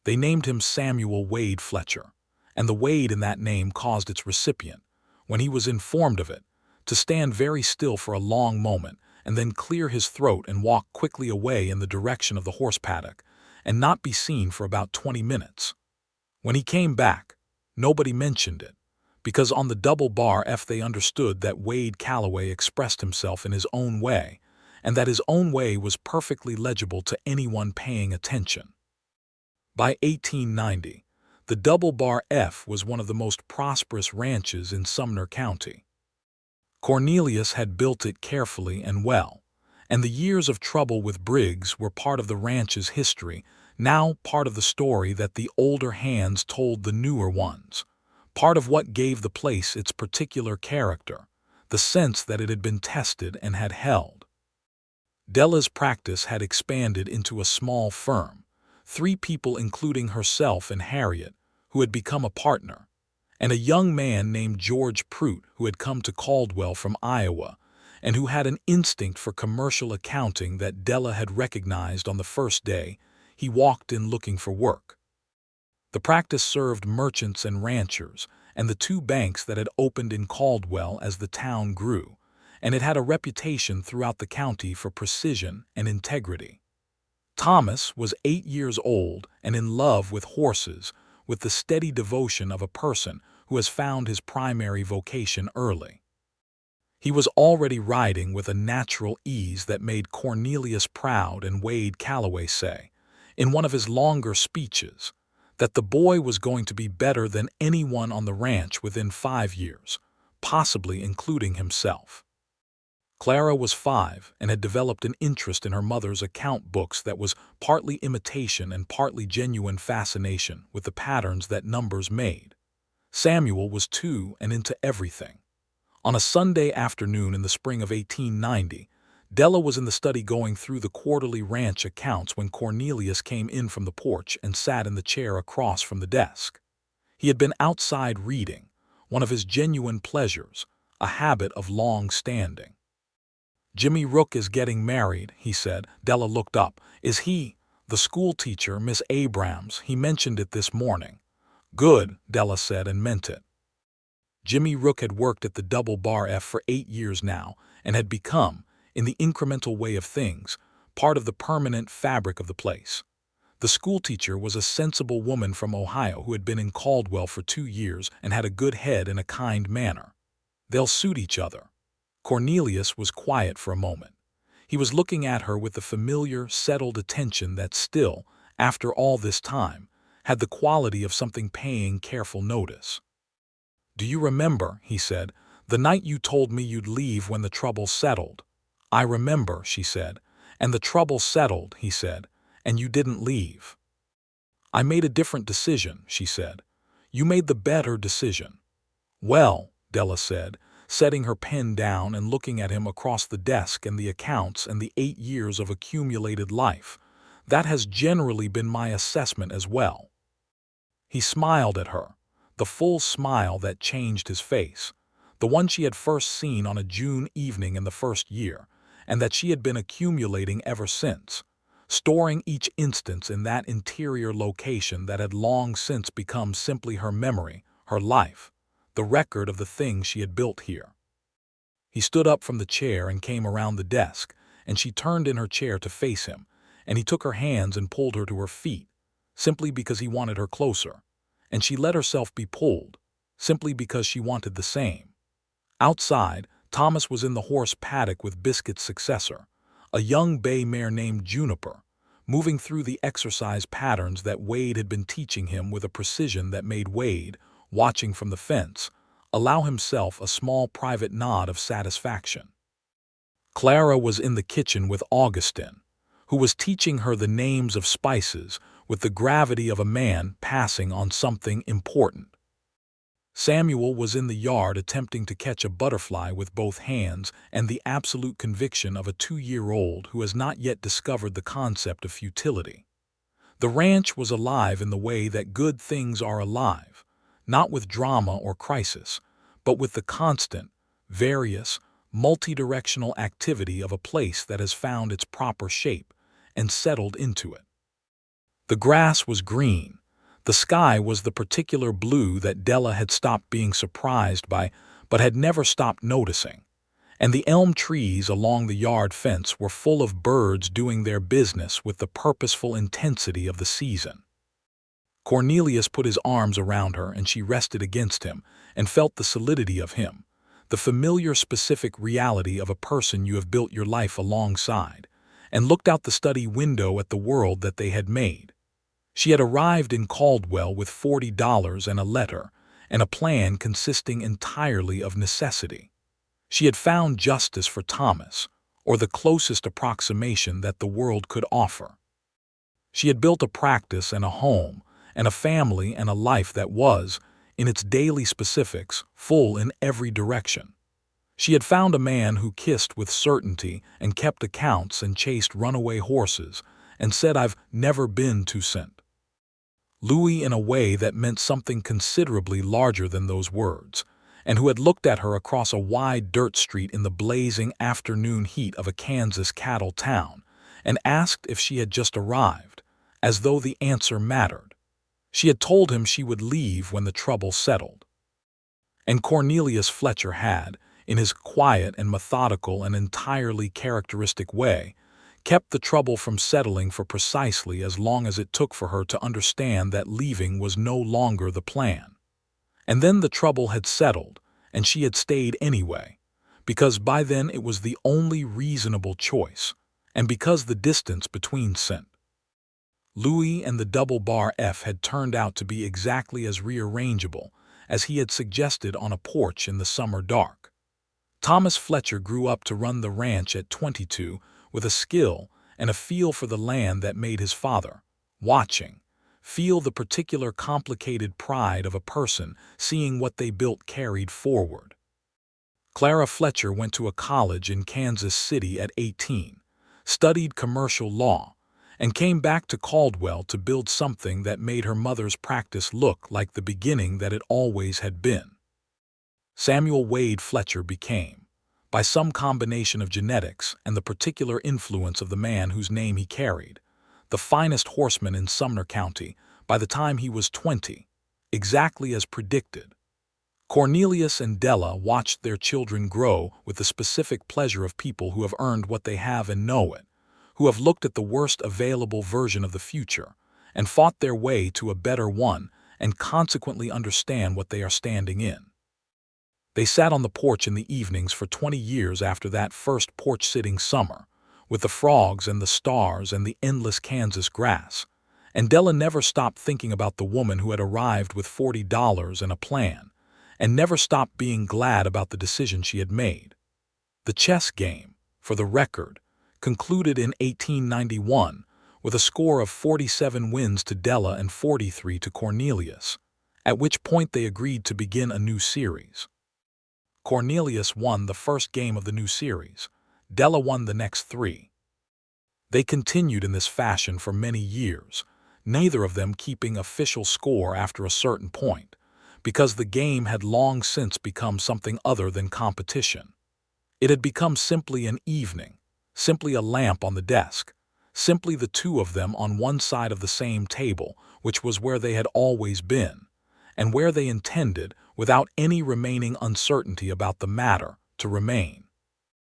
They named him Samuel Wade Fletcher, and the Wade in that name caused its recipient, when he was informed of it, to stand very still for a long moment and then clear his throat and walk quickly away in the direction of the horse paddock, and not be seen for about 20 minutes. When he came back, nobody mentioned it, because on the double bar F they understood that Wade Calloway expressed himself in his own way, and that his own way was perfectly legible to anyone paying attention. By 1890, the double bar F was one of the most prosperous ranches in Sumner County. Cornelius had built it carefully and well, and the years of trouble with Briggs were part of the ranch's history, now part of the story that the older hands told the newer ones, part of what gave the place its particular character, the sense that it had been tested and had held. Della's practice had expanded into a small firm, 3 people including herself and Harriet, who had become a partner, and a young man named George Prout who had come to Caldwell from Iowa, and who had an instinct for commercial accounting that Della had recognized on the first day he walked in looking for work. The practice served merchants and ranchers, and the 2 banks that had opened in Caldwell as the town grew, and it had a reputation throughout the county for precision and integrity. Thomas was 8 years old and in love with horses, with the steady devotion of a person who has found his primary vocation early. He was already riding with a natural ease that made Cornelius proud, and Wade Calloway say, in one of his longer speeches, that the boy was going to be better than anyone on the ranch within 5 years, possibly including himself. Clara was 5 and had developed an interest in her mother's account books that was partly imitation and partly genuine fascination with the patterns that numbers made. Samuel was 2 and into everything. On a Sunday afternoon in the spring of 1890, Della was in the study going through the quarterly ranch accounts when Cornelius came in from the porch and sat in the chair across from the desk. He had been outside reading, one of his genuine pleasures, a habit of long standing. "Jimmy Rook is getting married," he said. Della looked up. "Is he?" "The school teacher, Miss Abrams. He mentioned it this morning." "Good," Della said, and meant it. Jimmy Rook had worked at the double bar F for 8 years now and had become, in the incremental way of things, part of the permanent fabric of the place. The schoolteacher was a sensible woman from Ohio who had been in Caldwell for 2 years and had a good head and a kind manner. They'll suit each other. Cornelius was quiet for a moment. He was looking at her with the familiar, settled attention that still, after all this time, had the quality of something paying careful notice. "Do you remember," he said, "the night you told me you'd leave when the trouble settled?" "I remember," she said. "And the trouble settled," he said, "and you didn't leave." "I made a different decision," she said. "You made the better decision." "Well," Della said, setting her pen down and looking at him across the desk and the accounts and the 8 years of accumulated life, "that has generally been my assessment as well." He smiled at her, the full smile that changed his face, the one she had first seen on a June evening in the first year, and that she had been accumulating ever since, storing each instance in that interior location that had long since become simply her memory, her life, the record of the things she had built here. He stood up from the chair and came around the desk, and she turned in her chair to face him, and he took her hands and pulled her to her feet, simply because he wanted her closer, and she let herself be pulled, simply because she wanted the same. Outside, Thomas was in the horse paddock with Biscuit's successor, a young bay mare named Juniper, moving through the exercise patterns that Wade had been teaching him with a precision that made Wade, watching from the fence, allow himself a small private nod of satisfaction. Clara was in the kitchen with Augustin, who was teaching her the names of spices with the gravity of a man passing on something important. Samuel was in the yard attempting to catch a butterfly with both hands and the absolute conviction of a 2-year-old who has not yet discovered the concept of futility. The ranch was alive in the way that good things are alive, not with drama or crisis, but with the constant, various, multi-directional activity of a place that has found its proper shape and settled into it. The grass was green. The sky was the particular blue that Della had stopped being surprised by but had never stopped noticing, and the elm trees along the yard fence were full of birds doing their business with the purposeful intensity of the season. Cornelius put his arms around her and she rested against him and felt the solidity of him, the familiar specific reality of a person you have built your life alongside, and looked out the study window at the world that they had made. She had arrived in Caldwell with $40 and a letter, and a plan consisting entirely of necessity. She had found justice for Thomas, or the closest approximation that the world could offer. She had built a practice and a home, and a family and a life that was, in its daily specifics, full in every direction. She had found a man who kissed with certainty and kept accounts and chased runaway horses, and said, "I've never been too sent." Louis in a way that meant something considerably larger than those words, and who had looked at her across a wide dirt street in the blazing afternoon heat of a Kansas cattle town, and asked if she had just arrived, as though the answer mattered. She had told him she would leave when the trouble settled. And Cornelius Fletcher had, in his quiet and methodical and entirely characteristic way, kept the trouble from settling for precisely as long as it took for her to understand that leaving was no longer the plan. And then the trouble had settled, and she had stayed anyway, because by then it was the only reasonable choice, and because the distance between sent. Louis and the double bar F had turned out to be exactly as rearrangeable as he had suggested on a porch in the summer dark. Thomas Fletcher grew up to run the ranch at 22 with a skill and a feel for the land that made his father, watching, feel the particular complicated pride of a person seeing what they built carried forward. Clara Fletcher went to a college in Kansas City at 18, studied commercial law, and came back to Caldwell to build something that made her mother's practice look like the beginning that it always had been. Samuel Wade Fletcher became, by some combination of genetics and the particular influence of the man whose name he carried, the finest horseman in Sumner County by the time he was 20, exactly as predicted. Cornelius and Della watched their children grow with the specific pleasure of people who have earned what they have and know it, who have looked at the worst available version of the future and fought their way to a better one and consequently understand what they are standing in. They sat on the porch in the evenings for 20 years after that first porch-sitting summer, with the frogs and the stars and the endless Kansas grass, and Della never stopped thinking about the woman who had arrived with $40 and a plan, and never stopped being glad about the decision she had made. The chess game, for the record, concluded in 1891 with a score of 47 wins to Della and 43 to Cornelius, at which point they agreed to begin a new series. Cornelius won the first game of the new series. Della won the next 3. They continued in this fashion for many years, neither of them keeping official score after a certain point, because the game had long since become something other than competition. It had become simply an evening, simply a lamp on the desk, simply the two of them on one side of the same table, which was where they had always been, and where they intended, without any remaining uncertainty about the matter, to remain.